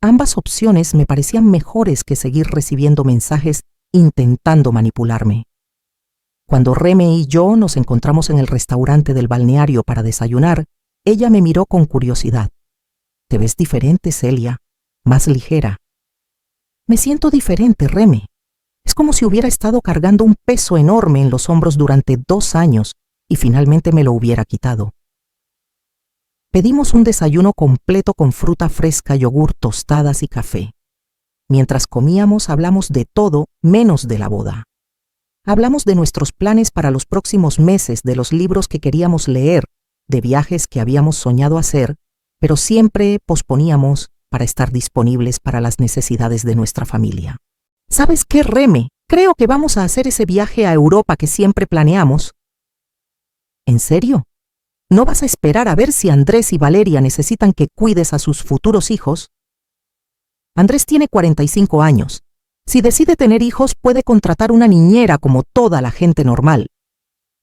Ambas opciones me parecían mejores que seguir recibiendo mensajes intentando manipularme. Cuando Reme y yo nos encontramos en el restaurante del balneario para desayunar, ella me miró con curiosidad. «Te ves diferente, Celia, más ligera». «Me siento diferente, Reme. Es como si hubiera estado cargando un peso enorme en los hombros durante 2 años y finalmente me lo hubiera quitado». Pedimos un desayuno completo con fruta fresca, yogur, tostadas y café. Mientras comíamos hablamos de todo menos de la boda. Hablamos de nuestros planes para los próximos meses, de los libros que queríamos leer, de viajes que habíamos soñado hacer, pero siempre posponíamos para estar disponibles para las necesidades de nuestra familia. ¿Sabes qué, Reme? Creo que vamos a hacer ese viaje a Europa que siempre planeamos. ¿En serio? ¿No vas a esperar a ver si Andrés y Valeria necesitan que cuides a sus futuros hijos? Andrés tiene 45 años. Si decide tener hijos, puede contratar una niñera como toda la gente normal.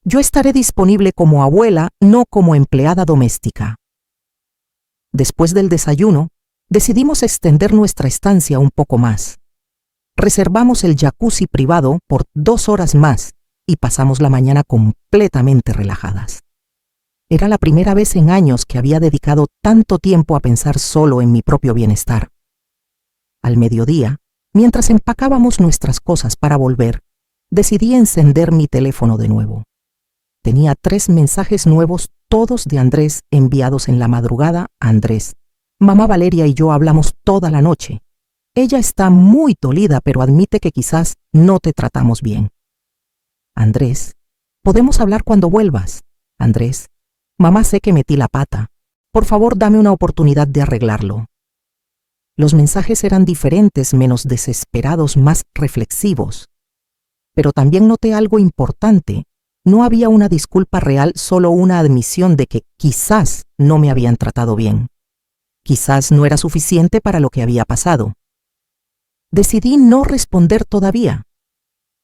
Yo estaré disponible como abuela, no como empleada doméstica. Después del desayuno, decidimos extender nuestra estancia un poco más. Reservamos el jacuzzi privado por 2 horas más y pasamos la mañana completamente relajadas. Era la primera vez en años que había dedicado tanto tiempo a pensar solo en mi propio bienestar. Al mediodía, mientras empacábamos nuestras cosas para volver, decidí encender mi teléfono de nuevo. Tenía 3 mensajes nuevos, todos de Andrés, enviados en la madrugada a Andrés. Mamá Valeria y yo hablamos toda la noche. Ella está muy dolida, pero admite que quizás no te tratamos bien. Andrés, podemos hablar cuando vuelvas. Andrés, mamá, sé que metí la pata. Por favor, dame una oportunidad de arreglarlo. Los mensajes eran diferentes, menos desesperados, más reflexivos. Pero también noté algo importante. No había una disculpa real, solo una admisión de que quizás no me habían tratado bien. Quizás no era suficiente para lo que había pasado. Decidí no responder todavía.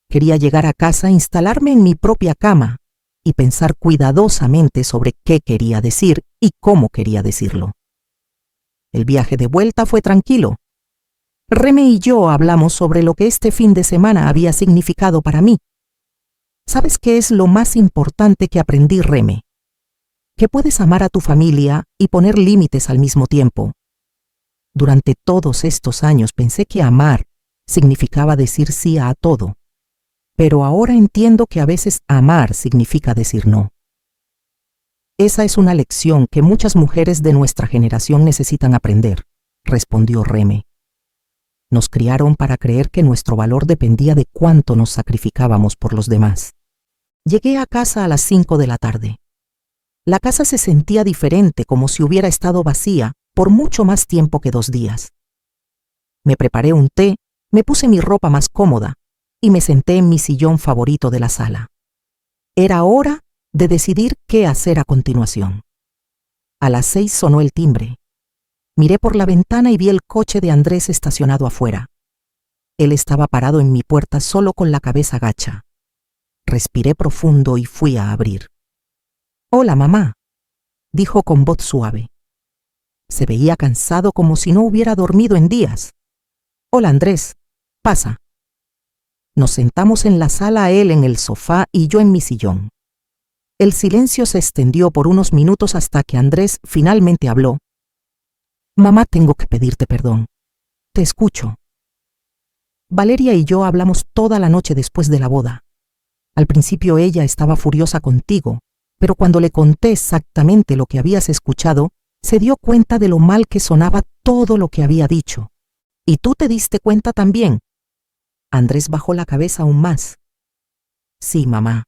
Quería llegar a casa, instalarme en mi propia cama y pensar cuidadosamente sobre qué quería decir y cómo quería decirlo. El viaje de vuelta fue tranquilo. Reme y yo hablamos sobre lo que este fin de semana había significado para mí. ¿Sabes qué es lo más importante que aprendí, Reme? Que puedes amar a tu familia y poner límites al mismo tiempo. Durante todos estos años pensé que amar significaba decir sí a todo, pero ahora entiendo que a veces amar significa decir no. Esa es una lección que muchas mujeres de nuestra generación necesitan aprender, respondió Reme. Nos criaron para creer que nuestro valor dependía de cuánto nos sacrificábamos por los demás. Llegué a casa a las 5 de la tarde. La casa se sentía diferente, como si hubiera estado vacía por mucho más tiempo que 2 días. Me preparé un té, me puse mi ropa más cómoda y me senté en mi sillón favorito de la sala. Era hora de decidir qué hacer a continuación. A las 6 sonó el timbre. Miré por la ventana y vi el coche de Andrés estacionado afuera. Él estaba parado en mi puerta solo con la cabeza gacha. Respiré profundo y fui a abrir. «Hola, mamá», dijo con voz suave. Se veía cansado, como si no hubiera dormido en días. «Hola, Andrés, pasa». Nos sentamos en la sala, él en el sofá y yo en mi sillón. El silencio se extendió por unos minutos hasta que Andrés finalmente habló. «Mamá, tengo que pedirte perdón. Te escucho». Valeria y yo hablamos toda la noche después de la boda. Al principio ella estaba furiosa contigo, pero cuando le conté exactamente lo que habías escuchado, se dio cuenta de lo mal que sonaba todo lo que había dicho. ¿Y tú te diste cuenta también? Andrés bajó la cabeza aún más. Sí, mamá.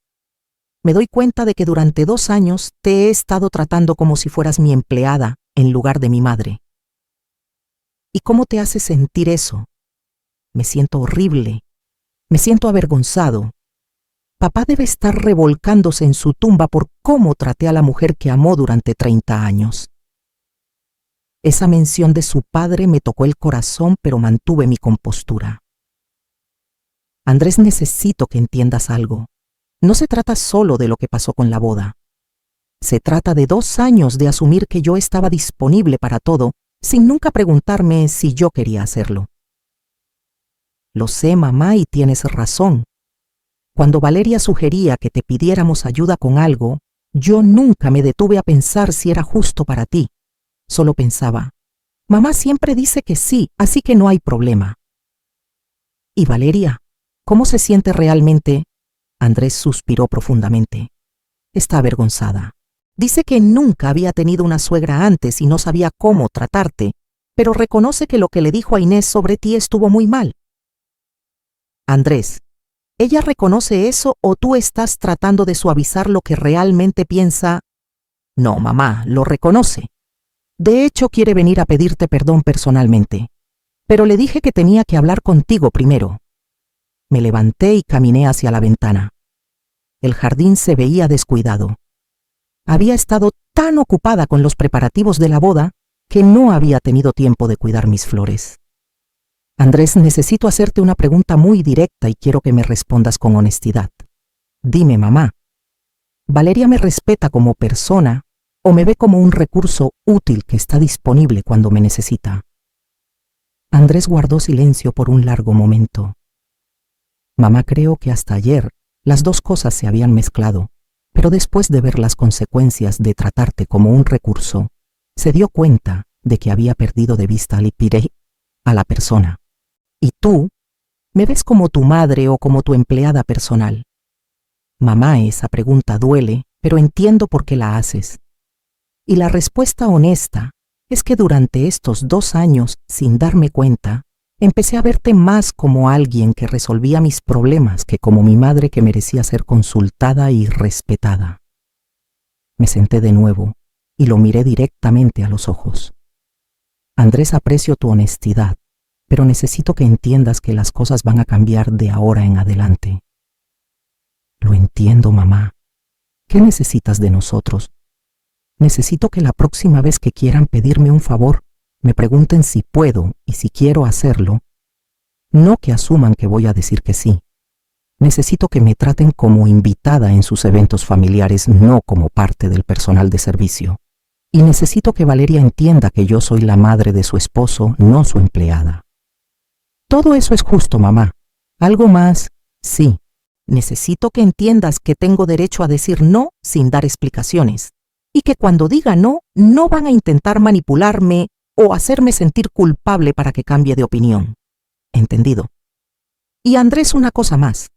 Me doy cuenta de que durante 2 años te he estado tratando como si fueras mi empleada en lugar de mi madre. ¿Y cómo te hace sentir eso? Me siento horrible. Me siento avergonzado. Papá debe estar revolcándose en su tumba por cómo traté a la mujer que amó durante 30 años. Esa mención de su padre me tocó el corazón, pero mantuve mi compostura. Andrés, necesito que entiendas algo. No se trata solo de lo que pasó con la boda. Se trata de 2 años de asumir que yo estaba disponible para todo, sin nunca preguntarme si yo quería hacerlo. Lo sé, mamá, y tienes razón. Cuando Valeria sugería que te pidiéramos ayuda con algo, yo nunca me detuve a pensar si era justo para ti. Solo pensaba, mamá siempre dice que sí, así que no hay problema. ¿Y Valeria? ¿Cómo se siente realmente? Andrés suspiró profundamente. Está avergonzada. Dice que nunca había tenido una suegra antes y no sabía cómo tratarte, pero reconoce que lo que le dijo a Inés sobre ti estuvo muy mal. Andrés, ¿ella reconoce eso o tú estás tratando de suavizar lo que realmente piensa? No, mamá, lo reconoce. De hecho, quiere venir a pedirte perdón personalmente. Pero le dije que tenía que hablar contigo primero. Me levanté y caminé hacia la ventana. El jardín se veía descuidado. Había estado tan ocupada con los preparativos de la boda que no había tenido tiempo de cuidar mis flores. Andrés, necesito hacerte una pregunta muy directa y quiero que me respondas con honestidad. Dime, mamá, ¿Valeria me respeta como persona o me ve como un recurso útil que está disponible cuando me necesita? Andrés guardó silencio por un largo momento. Mamá, creo que hasta ayer las dos cosas se habían mezclado, pero después de ver las consecuencias de tratarte como un recurso, se dio cuenta de que había perdido de vista a la persona. Y tú, me ves como tu madre o como tu empleada personal. Mamá, esa pregunta duele, pero entiendo por qué la haces. Y la respuesta honesta es que durante estos 2 años, sin darme cuenta, empecé a verte más como alguien que resolvía mis problemas que como mi madre que merecía ser consultada y respetada. Me senté de nuevo y lo miré directamente a los ojos. Andrés, aprecio tu honestidad, pero necesito que entiendas que las cosas van a cambiar de ahora en adelante. Lo entiendo, mamá. ¿Qué necesitas de nosotros? Necesito que la próxima vez que quieran pedirme un favor, me pregunten si puedo y si quiero hacerlo, no que asuman que voy a decir que sí. Necesito que me traten como invitada en sus eventos familiares, no como parte del personal de servicio. Y necesito que Valeria entienda que yo soy la madre de su esposo, no su empleada. Todo eso es justo, mamá. ¿Algo más? Sí. Necesito que entiendas que tengo derecho a decir no sin dar explicaciones. Y que cuando diga no, no van a intentar manipularme o hacerme sentir culpable para que cambie de opinión. ¿Entendido? Y Andrés, una cosa más.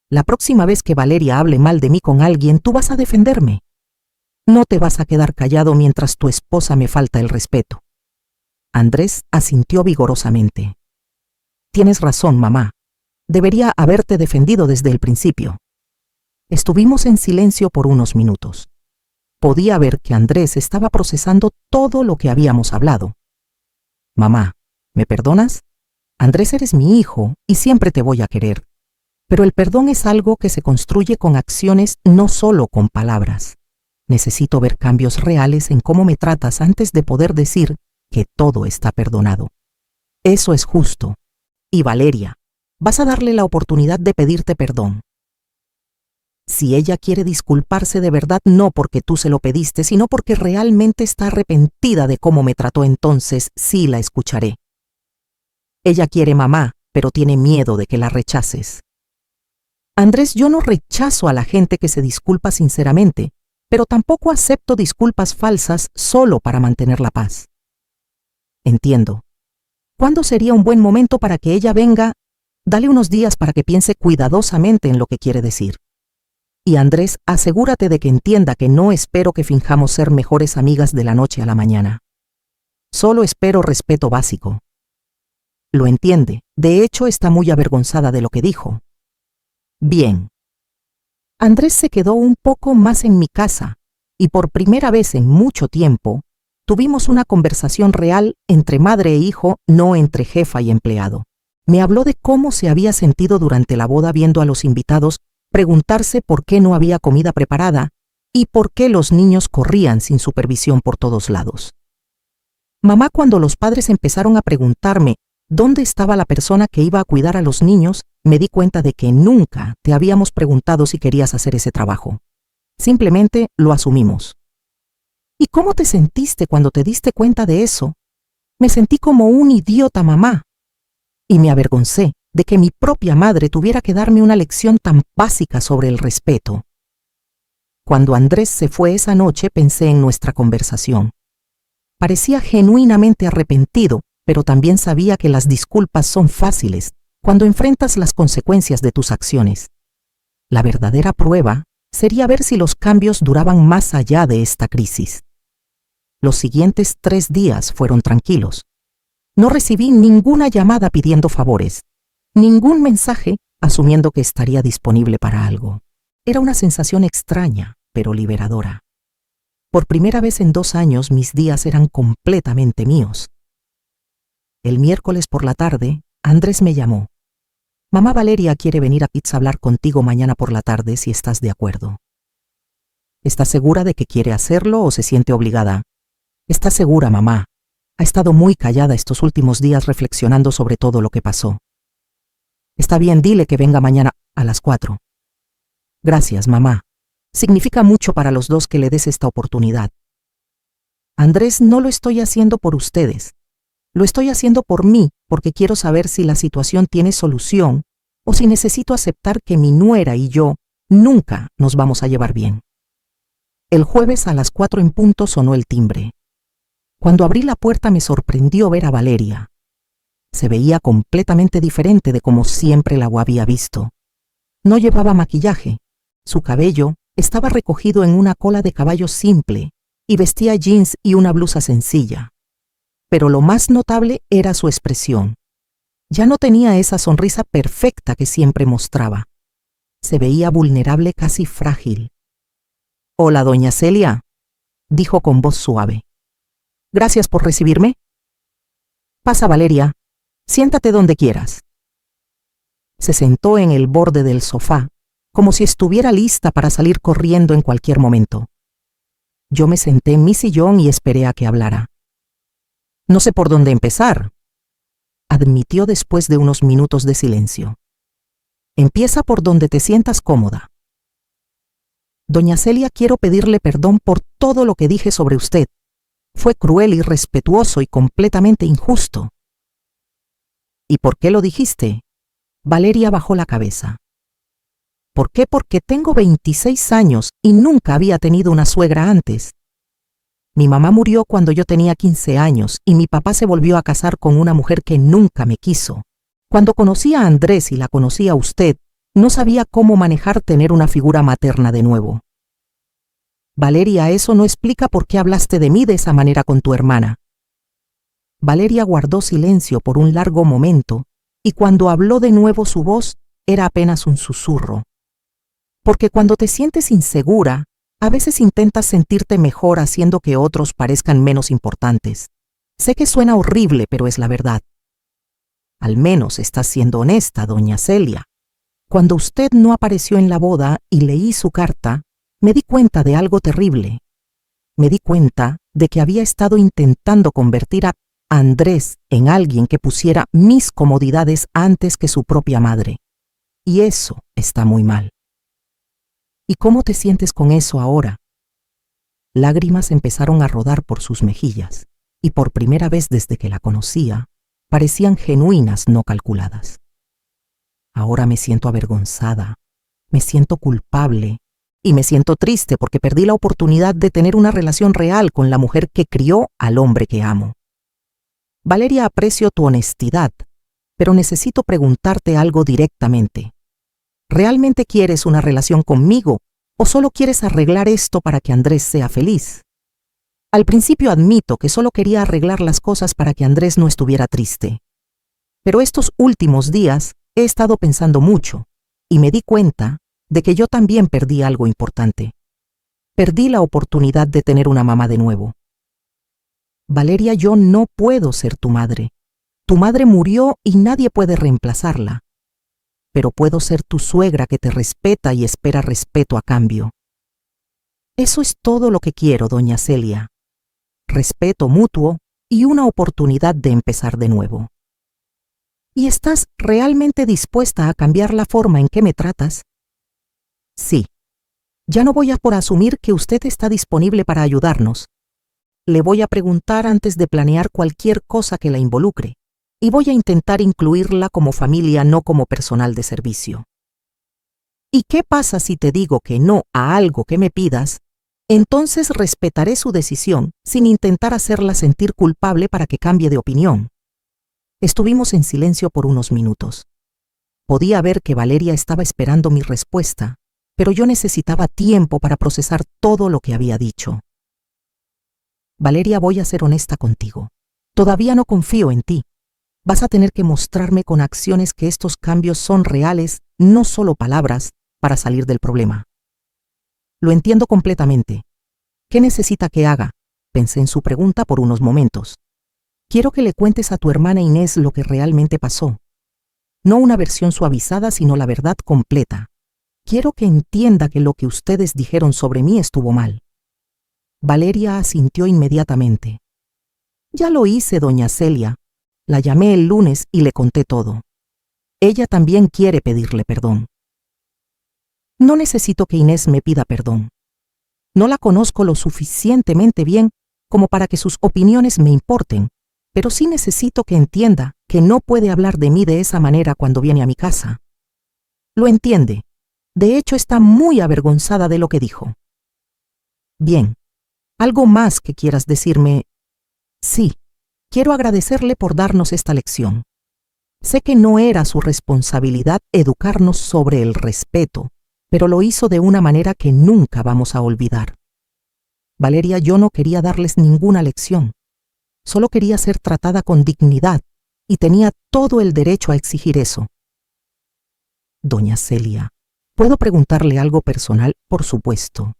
La próxima vez que Valeria hable mal de mí con alguien, tú vas a defenderme. No te vas a quedar callado mientras tu esposa me falta el respeto. Andrés asintió vigorosamente. Tienes razón, mamá. Debería haberte defendido desde el principio. Estuvimos en silencio por unos minutos. Podía ver que Andrés estaba procesando todo lo que habíamos hablado. Mamá, ¿me perdonas? Andrés, eres mi hijo y siempre te voy a querer. Pero el perdón es algo que se construye con acciones, no solo con palabras. Necesito ver cambios reales en cómo me tratas antes de poder decir que todo está perdonado. Eso es justo. Y Valeria, vas a darle la oportunidad de pedirte perdón. Si ella quiere disculparse de verdad, no porque tú se lo pediste, sino porque realmente está arrepentida de cómo me trató, entonces sí la escucharé. Ella quiere, mamá, pero tiene miedo de que la rechaces. Andrés, yo no rechazo a la gente que se disculpa sinceramente, pero tampoco acepto disculpas falsas solo para mantener la paz. Entiendo. ¿Cuándo sería un buen momento para que ella venga? Dale unos días para que piense cuidadosamente en lo que quiere decir. Y Andrés, asegúrate de que entienda que no espero que finjamos ser mejores amigas de la noche a la mañana. Solo espero respeto básico. Lo entiende. De hecho, está muy avergonzada de lo que dijo. Bien. Andrés se quedó un poco más en mi casa y por primera vez en mucho tiempo tuvimos una conversación real entre madre e hijo, no entre jefa y empleado. Me habló de cómo se había sentido durante la boda viendo a los invitados preguntarse por qué no había comida preparada y por qué los niños corrían sin supervisión por todos lados. Mamá, cuando los padres empezaron a preguntarme dónde estaba la persona que iba a cuidar a los niños, me di cuenta de que nunca te habíamos preguntado si querías hacer ese trabajo. Simplemente lo asumimos. ¿Y cómo te sentiste cuando te diste cuenta de eso? Me sentí como un idiota, mamá. Y me avergoncé de que mi propia madre tuviera que darme una lección tan básica sobre el respeto. Cuando Andrés se fue esa noche, pensé en nuestra conversación. Parecía genuinamente arrepentido, pero también sabía que las disculpas son fáciles cuando enfrentas las consecuencias de tus acciones. La verdadera prueba sería ver si los cambios duraban más allá de esta crisis. Los siguientes 3 días fueron tranquilos. No recibí ninguna llamada pidiendo favores, ningún mensaje asumiendo que estaría disponible para algo. Era una sensación extraña, pero liberadora. Por primera vez en 2 años mis días eran completamente míos. El miércoles por la tarde, Andrés me llamó. Mamá Valeria quiere venir a Pizza a hablar contigo mañana por la tarde si estás de acuerdo. ¿Estás segura de que quiere hacerlo o se siente obligada? Está segura, mamá. Ha estado muy callada estos últimos días reflexionando sobre todo lo que pasó. Está bien, dile que venga mañana a las 4. Gracias, mamá. Significa mucho para los dos que le des esta oportunidad. Andrés, no lo estoy haciendo por ustedes. Lo estoy haciendo por mí, porque quiero saber si la situación tiene solución o si necesito aceptar que mi nuera y yo nunca nos vamos a llevar bien. El jueves a las 4 en punto sonó el timbre. Cuando abrí la puerta me sorprendió ver a Valeria. Se veía completamente diferente de como siempre la había visto. No llevaba maquillaje. Su cabello estaba recogido en una cola de caballo simple y vestía jeans y una blusa sencilla. Pero lo más notable era su expresión. Ya no tenía esa sonrisa perfecta que siempre mostraba. Se veía vulnerable, casi frágil. «Hola, doña Celia», dijo con voz suave. «Gracias por recibirme». «Pasa, Valeria. Siéntate donde quieras». Se sentó en el borde del sofá, como si estuviera lista para salir corriendo en cualquier momento. Yo me senté en mi sillón y esperé a que hablara. «No sé por dónde empezar», admitió después de unos minutos de silencio. «Empieza por donde te sientas cómoda». «Doña Celia, quiero pedirle perdón por todo lo que dije sobre usted. Fue cruel, irrespetuoso y completamente injusto». «¿Y por qué lo dijiste?». Valeria bajó la cabeza. «¿Por qué? Porque tengo 26 años y nunca había tenido una suegra antes. Mi mamá murió cuando yo tenía 15 años y mi papá se volvió a casar con una mujer que nunca me quiso. Cuando conocí a Andrés y la conocí a usted, no sabía cómo manejar tener una figura materna de nuevo. Valeria, eso no explica por qué hablaste de mí de esa manera con tu hermana». Valeria guardó silencio por un largo momento y cuando habló de nuevo su voz era apenas un susurro. Porque cuando te sientes insegura, a veces intentas sentirte mejor haciendo que otros parezcan menos importantes. Sé que suena horrible, pero es la verdad. Al menos estás siendo honesta, doña Celia. Cuando usted no apareció en la boda y leí su carta, me di cuenta de algo terrible. Me di cuenta de que había estado intentando convertir a Andrés en alguien que pusiera mis comodidades antes que su propia madre. Y eso está muy mal. ¿Y cómo te sientes con eso ahora? Lágrimas empezaron a rodar por sus mejillas, y por primera vez desde que la conocía, parecían genuinas, no calculadas. Ahora me siento avergonzada, me siento culpable, y me siento triste porque perdí la oportunidad de tener una relación real con la mujer que crió al hombre que amo. Valeria, aprecio tu honestidad, pero necesito preguntarte algo directamente. ¿Realmente quieres una relación conmigo o solo quieres arreglar esto para que Andrés sea feliz? Al principio admito que solo quería arreglar las cosas para que Andrés no estuviera triste. Pero estos últimos días he estado pensando mucho y me di cuenta de que yo también perdí algo importante. Perdí la oportunidad de tener una mamá de nuevo. Valeria, yo no puedo ser tu madre. Tu madre murió y nadie puede reemplazarla. Pero puedo ser tu suegra que te respeta y espera respeto a cambio. Eso es todo lo que quiero, doña Celia. Respeto mutuo y una oportunidad de empezar de nuevo. ¿Y estás realmente dispuesta a cambiar la forma en que me tratas? Sí. Ya no voy a por asumir que usted está disponible para ayudarnos. Le voy a preguntar antes de planear cualquier cosa que la involucre. Y voy a intentar incluirla como familia, no como personal de servicio. ¿Y qué pasa si te digo que no a algo que me pidas? Entonces respetaré su decisión sin intentar hacerla sentir culpable para que cambie de opinión. Estuvimos en silencio por unos minutos. Podía ver que Valeria estaba esperando mi respuesta, pero yo necesitaba tiempo para procesar todo lo que había dicho. Valeria, voy a ser honesta contigo. Todavía no confío en ti. Vas a tener que mostrarme con acciones que estos cambios son reales, no solo palabras, para salir del problema. Lo entiendo completamente. ¿Qué necesita que haga? Pensé en su pregunta por unos momentos. Quiero que le cuentes a tu hermana Inés lo que realmente pasó. no una versión suavizada, sino la verdad completa. Quiero que entienda que lo que ustedes dijeron sobre mí estuvo mal. Valeria asintió inmediatamente. Ya lo hice, doña Celia. La llamé el lunes y le conté todo. Ella también quiere pedirle perdón. No necesito que Inés me pida perdón. No la conozco lo suficientemente bien como para que sus opiniones me importen, pero sí necesito que entienda que no puede hablar de mí de esa manera cuando viene a mi casa. Lo entiende. De hecho, está muy avergonzada de lo que dijo. Bien. ¿Algo más que quieras decirme? Sí. Quiero agradecerle por darnos esta lección. Sé que no era su responsabilidad educarnos sobre el respeto, pero lo hizo de una manera que nunca vamos a olvidar. Valeria, yo no quería darles ninguna lección. Solo quería ser tratada con dignidad y tenía todo el derecho a exigir eso. Doña Celia, ¿puedo preguntarle algo personal? Por supuesto.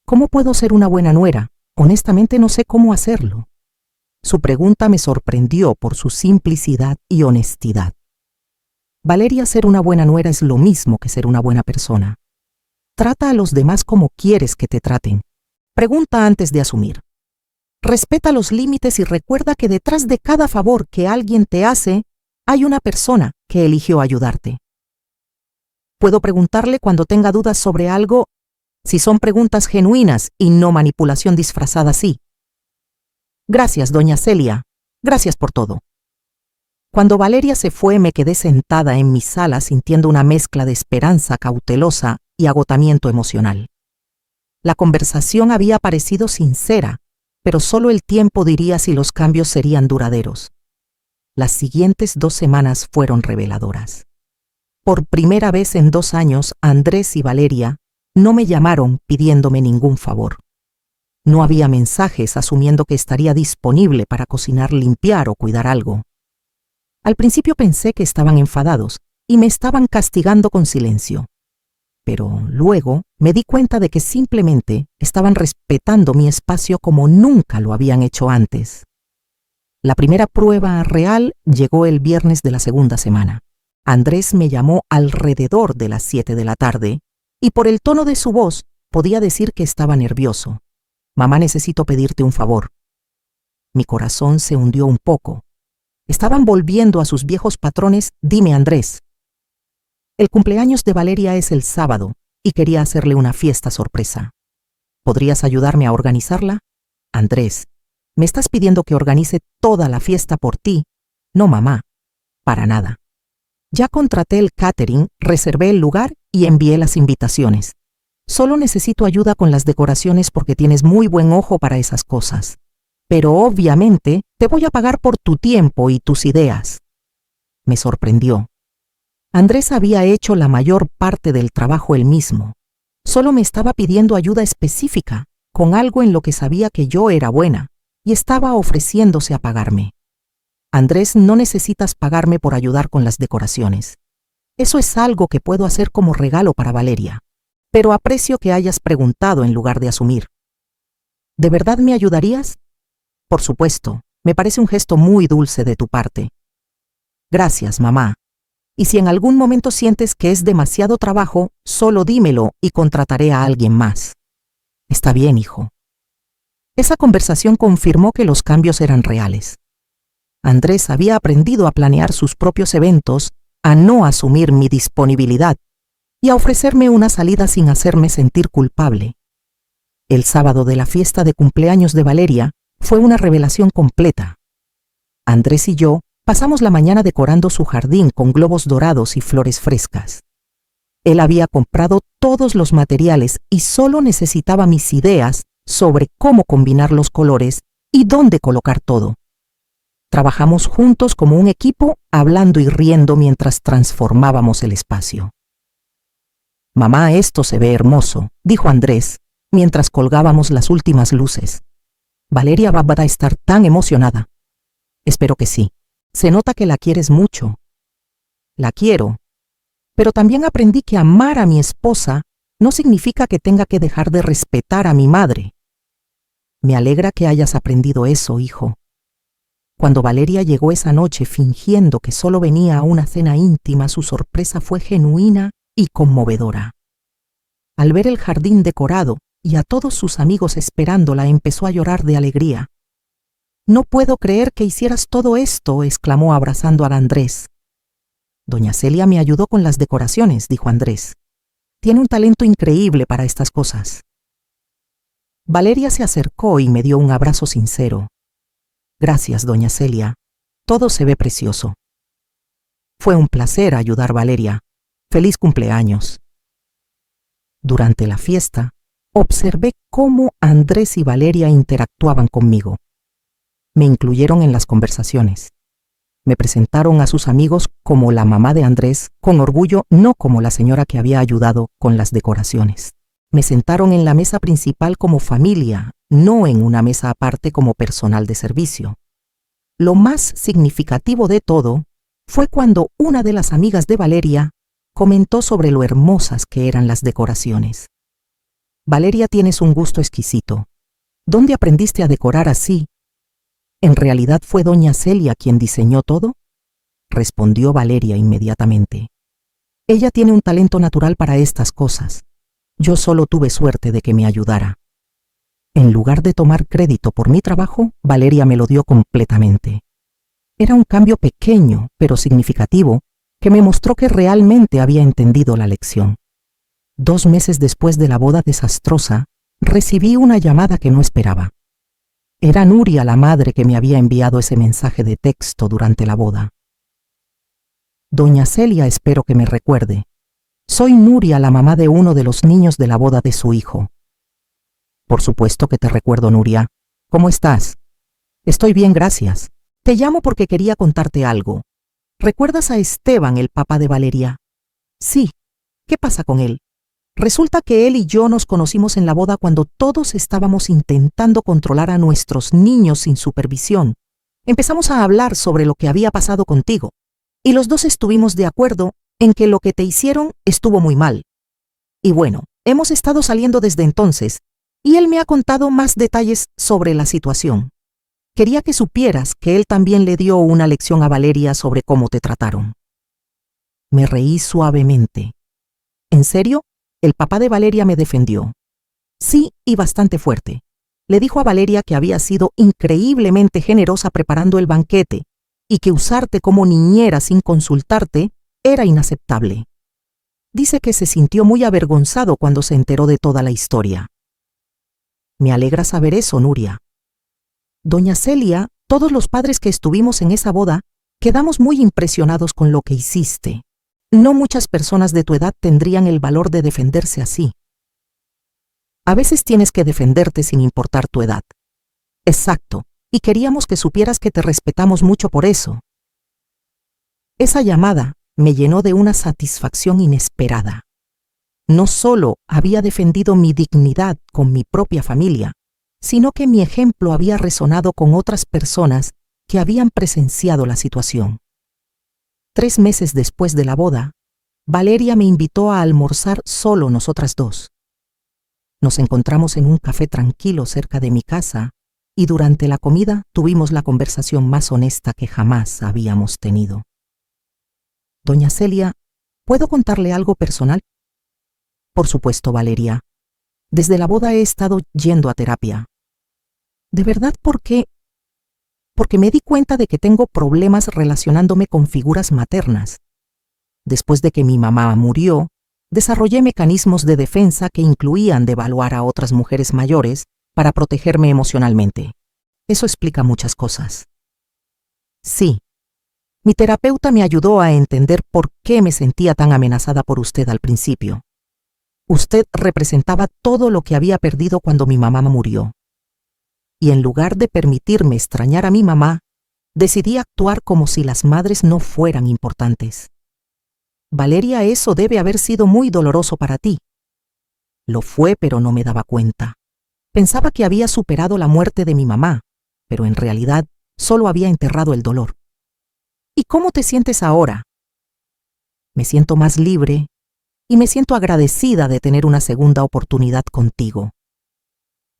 ¿Cómo puedo ser una buena nuera? Honestamente no sé cómo hacerlo. Su pregunta me sorprendió por su simplicidad y honestidad. Valeria, ser una buena nuera es lo mismo que ser una buena persona. Trata a los demás como quieres que te traten. Pregunta antes de asumir. Respeta los límites y recuerda que detrás de cada favor que alguien te hace, hay una persona que eligió ayudarte. Puedo preguntarle cuando tenga dudas sobre algo, si son preguntas genuinas y no manipulación disfrazada, sí. Gracias, doña Celia. Gracias por todo. Cuando Valeria se fue, me quedé sentada en mi sala sintiendo una mezcla de esperanza cautelosa y agotamiento emocional. La conversación había parecido sincera, pero solo el tiempo diría si los cambios serían duraderos. Las siguientes 2 semanas fueron reveladoras. Por primera vez en 2 años, Andrés y Valeria no me llamaron pidiéndome ningún favor. No había mensajes asumiendo que estaría disponible para cocinar, limpiar o cuidar algo. Al principio pensé que estaban enfadados y me estaban castigando con silencio. Pero luego me di cuenta de que simplemente estaban respetando mi espacio como nunca lo habían hecho antes. La primera prueba real llegó el viernes de la segunda semana. Andrés me llamó alrededor de las 7 de la tarde y por el tono de su voz podía decir que estaba nervioso. Mamá, necesito pedirte un favor. Mi corazón se hundió un poco. Estaban volviendo a sus viejos patrones. Dime, Andrés. El cumpleaños de Valeria es el sábado y quería hacerle una fiesta sorpresa. ¿Podrías ayudarme a organizarla? Andrés, ¿me estás pidiendo que organice toda la fiesta por ti? No, mamá, para nada. Ya contraté el catering, reservé el lugar y envié las invitaciones. Solo necesito ayuda con las decoraciones porque tienes muy buen ojo para esas cosas. Pero obviamente te voy a pagar por tu tiempo y tus ideas. Me sorprendió. Andrés había hecho la mayor parte del trabajo él mismo. Solo me estaba pidiendo ayuda específica, con algo en lo que sabía que yo era buena, y estaba ofreciéndose a pagarme. Andrés, no necesitas pagarme por ayudar con las decoraciones. Eso es algo que puedo hacer como regalo para Valeria. Pero aprecio que hayas preguntado en lugar de asumir. ¿De verdad me ayudarías? Por supuesto, me parece un gesto muy dulce de tu parte. Gracias, mamá. Y si en algún momento sientes que es demasiado trabajo, solo dímelo y contrataré a alguien más. Está bien, hijo. Esa conversación confirmó que los cambios eran reales. Andrés había aprendido a planear sus propios eventos, a no asumir mi disponibilidad y a ofrecerme una salida sin hacerme sentir culpable. El sábado de la fiesta de cumpleaños de Valeria fue una revelación completa. Andrés y yo pasamos la mañana decorando su jardín con globos dorados y flores frescas. Él había comprado todos los materiales y solo necesitaba mis ideas sobre cómo combinar los colores y dónde colocar todo. Trabajamos juntos como un equipo, hablando y riendo mientras transformábamos el espacio. Mamá, esto se ve hermoso, dijo Andrés, mientras colgábamos las últimas luces. Valeria va a estar tan emocionada. Espero que sí. Se nota que la quieres mucho. La quiero. Pero también aprendí que amar a mi esposa no significa que tenga que dejar de respetar a mi madre. Me alegra que hayas aprendido eso, hijo. Cuando Valeria llegó esa noche fingiendo que solo venía a una cena íntima, su sorpresa fue genuina y conmovedora. Al ver el jardín decorado y a todos sus amigos esperándola, empezó a llorar de alegría. «No puedo creer que hicieras todo esto», exclamó abrazando a Andrés. «Doña Celia me ayudó con las decoraciones», dijo Andrés. «Tiene un talento increíble para estas cosas». Valeria se acercó y me dio un abrazo sincero. «Gracias, doña Celia. Todo se ve precioso». «Fue un placer ayudar, Valeria. Feliz cumpleaños». Durante la fiesta, observé cómo Andrés y Valeria interactuaban conmigo. Me incluyeron en las conversaciones. Me presentaron a sus amigos como la mamá de Andrés, con orgullo, no como la señora que había ayudado con las decoraciones. Me sentaron en la mesa principal como familia, no en una mesa aparte como personal de servicio. Lo más significativo de todo fue cuando una de las amigas de Valeria comentó sobre lo hermosas que eran las decoraciones. «Valeria, tienes un gusto exquisito. ¿Dónde aprendiste a decorar así? ¿En realidad fue doña Celia quien diseñó todo?», respondió Valeria inmediatamente. «Ella tiene un talento natural para estas cosas. Yo solo tuve suerte de que me ayudara». En lugar de tomar crédito por mi trabajo, Valeria me lo dio completamente. Era un cambio pequeño, pero significativo, que me mostró que realmente había entendido la lección. 2 meses después de la boda desastrosa, recibí una llamada que no esperaba. Era Nuria, la madre, que me había enviado ese mensaje de texto durante la boda. «Doña Celia, espero que me recuerde. Soy Nuria, la mamá de uno de los niños de la boda de su hijo». «Por supuesto que te recuerdo, Nuria. ¿Cómo estás?» «Estoy bien, gracias. Te llamo porque quería contarte algo. ¿Recuerdas a Esteban, el papá de Valeria?» «Sí. ¿Qué pasa con él?» «Resulta que él y yo nos conocimos en la boda cuando todos estábamos intentando controlar a nuestros niños sin supervisión. Empezamos a hablar sobre lo que había pasado contigo, y los dos estuvimos de acuerdo en que lo que te hicieron estuvo muy mal. Y bueno, hemos estado saliendo desde entonces, y él me ha contado más detalles sobre la situación. Quería que supieras que él también le dio una lección a Valeria sobre cómo te trataron». Me reí suavemente. «¿En serio? El papá de Valeria me defendió». «Sí, y bastante fuerte. Le dijo a Valeria que había sido increíblemente generosa preparando el banquete y que usarte como niñera sin consultarte era inaceptable. Dice que se sintió muy avergonzado cuando se enteró de toda la historia». «Me alegra saber eso, Nuria». «Doña Celia, todos los padres que estuvimos en esa boda quedamos muy impresionados con lo que hiciste. No muchas personas de tu edad tendrían el valor de defenderse así. A veces tienes que defenderte sin importar tu edad». «Exacto, y queríamos que supieras que te respetamos mucho por eso». Esa llamada me llenó de una satisfacción inesperada. No solo había defendido mi dignidad con mi propia familia, sino que mi ejemplo había resonado con otras personas que habían presenciado la situación. 3 meses después de la boda, Valeria me invitó a almorzar solo nosotras dos. Nos encontramos en un café tranquilo cerca de mi casa y durante la comida tuvimos la conversación más honesta que jamás habíamos tenido. «Doña Celia, ¿puedo contarle algo personal?» «Por supuesto, Valeria. Desde la boda he estado yendo a terapia». «¿De verdad por qué?» «Porque me di cuenta de que tengo problemas relacionándome con figuras maternas. Después de que mi mamá murió, desarrollé mecanismos de defensa que incluían devaluar a otras mujeres mayores para protegerme emocionalmente. Eso explica muchas cosas». «Sí. Mi terapeuta me ayudó a entender por qué me sentía tan amenazada por usted al principio. Usted representaba todo lo que había perdido cuando mi mamá murió. Y en lugar de permitirme extrañar a mi mamá, decidí actuar como si las madres no fueran importantes. Valeria, eso debe haber sido muy doloroso para ti». «Lo fue, pero no me daba cuenta. Pensaba que había superado la muerte de mi mamá, pero en realidad solo había enterrado el dolor». «¿Y cómo te sientes ahora?» «Me siento más libre y me siento agradecida de tener una segunda oportunidad contigo.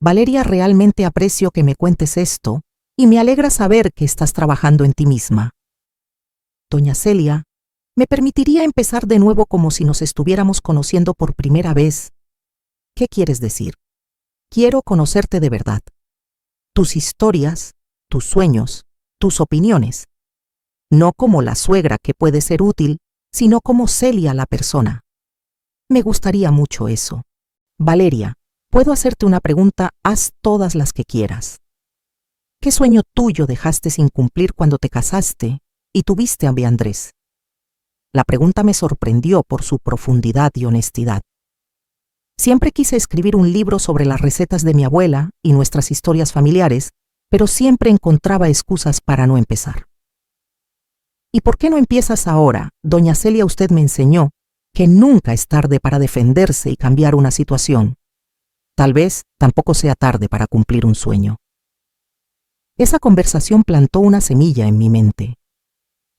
Valeria, realmente aprecio que me cuentes esto y me alegra saber que estás trabajando en ti misma. Doña Celia, ¿me permitiría empezar de nuevo como si nos estuviéramos conociendo por primera vez? ¿Qué quieres decir? Quiero conocerte de verdad. Tus historias, tus sueños, tus opiniones. No como la suegra que puede ser útil, sino como Celia la persona. Me gustaría mucho eso. Valeria, ¿puedo hacerte una pregunta? Haz todas las que quieras. ¿Qué sueño tuyo dejaste sin cumplir cuando te casaste y tuviste a mi Andrés? La pregunta me sorprendió por su profundidad y honestidad. Siempre quise escribir un libro sobre las recetas de mi abuela y nuestras historias familiares, pero siempre encontraba excusas para no empezar. ¿Y por qué no empiezas ahora? Doña Celia, usted me enseñó que nunca es tarde para defenderse y cambiar una situación. Tal vez tampoco sea tarde para cumplir un sueño. Esa conversación plantó una semilla en mi mente.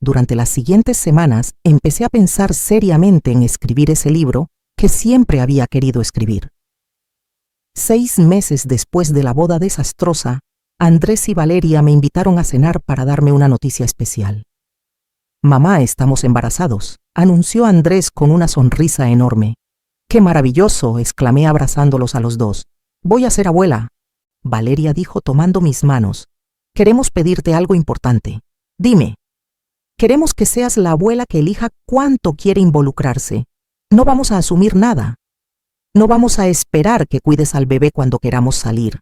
Durante las siguientes semanas empecé a pensar seriamente en escribir ese libro que siempre había querido escribir. 6 meses después de la boda desastrosa, Andrés y Valeria me invitaron a cenar para darme una noticia especial. «Mamá, estamos embarazados», anunció Andrés con una sonrisa enorme. «¡Qué maravilloso!», exclamé abrazándolos a los dos. «Voy a ser abuela». Valeria dijo tomando mis manos. «Queremos pedirte algo importante. Dime. Queremos que seas la abuela que elija cuánto quiere involucrarse. No vamos a asumir nada. No vamos a esperar que cuides al bebé cuando queramos salir.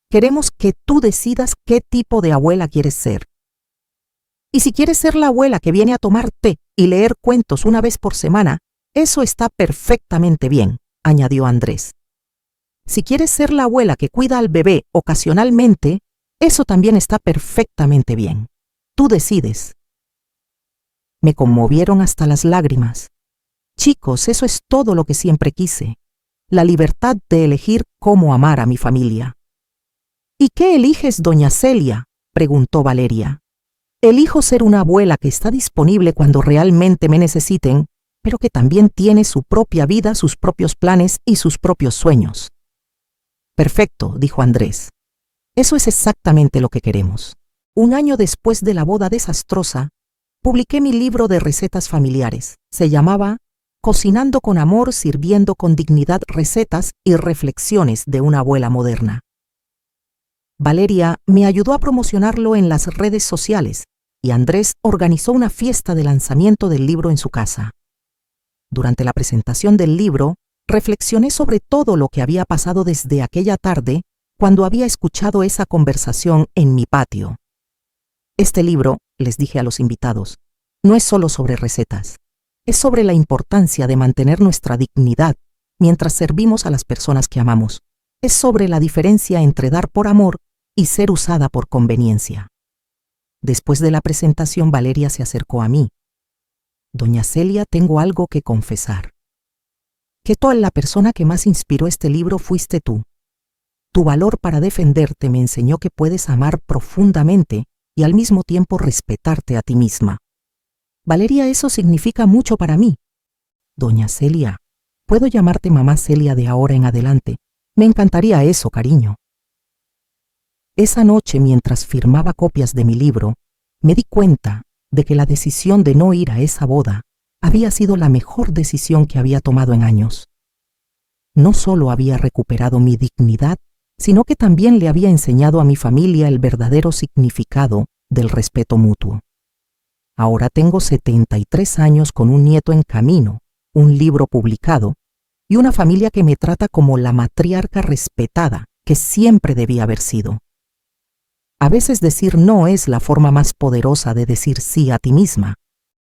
Queremos que tú decidas qué tipo de abuela quieres ser. Y si quieres ser la abuela que viene a tomar té y leer cuentos una vez por semana, eso está perfectamente bien», añadió Andrés. «Si quieres ser la abuela que cuida al bebé ocasionalmente, eso también está perfectamente bien. Tú decides». Me conmovieron hasta las lágrimas. Chicos, eso es todo lo que siempre quise. La libertad de elegir cómo amar a mi familia. «¿Y qué eliges, doña Celia?», preguntó Valeria. «Elijo ser una abuela que está disponible cuando realmente me necesiten, pero que también tiene su propia vida, sus propios planes y sus propios sueños». «Perfecto», dijo Andrés. «Eso es exactamente lo que queremos». 1 año después de la boda desastrosa, publiqué mi libro de recetas familiares. Se llamaba Cocinando con amor, sirviendo con dignidad, recetas y reflexiones de una abuela moderna. Valeria me ayudó a promocionarlo en las redes sociales y Andrés organizó una fiesta de lanzamiento del libro en su casa. Durante la presentación del libro, reflexioné sobre todo lo que había pasado desde aquella tarde cuando había escuchado esa conversación en mi patio. Este libro, les dije a los invitados, no es solo sobre recetas, es sobre la importancia de mantener nuestra dignidad mientras servimos a las personas que amamos. Es sobre la diferencia entre dar por amor y ser usada por conveniencia. Después de la presentación, Valeria se acercó a mí. «Doña Celia, tengo algo que confesar. Que toda la persona que más inspiró este libro fuiste tú. Tu valor para defenderte me enseñó que puedes amar profundamente y al mismo tiempo respetarte a ti misma. Valeria, eso significa mucho para mí». «Doña Celia, ¿puedo llamarte mamá Celia de ahora en adelante? Me encantaría eso, cariño». Esa noche, mientras firmaba copias de mi libro, me di cuenta de que la decisión de no ir a esa boda había sido la mejor decisión que había tomado en años. No solo había recuperado mi dignidad, sino que también le había enseñado a mi familia el verdadero significado del respeto mutuo. Ahora tengo 73 años con un nieto en camino, un libro publicado y una familia que me trata como la matriarca respetada que siempre debía haber sido. A veces decir no es la forma más poderosa de decir sí a ti misma.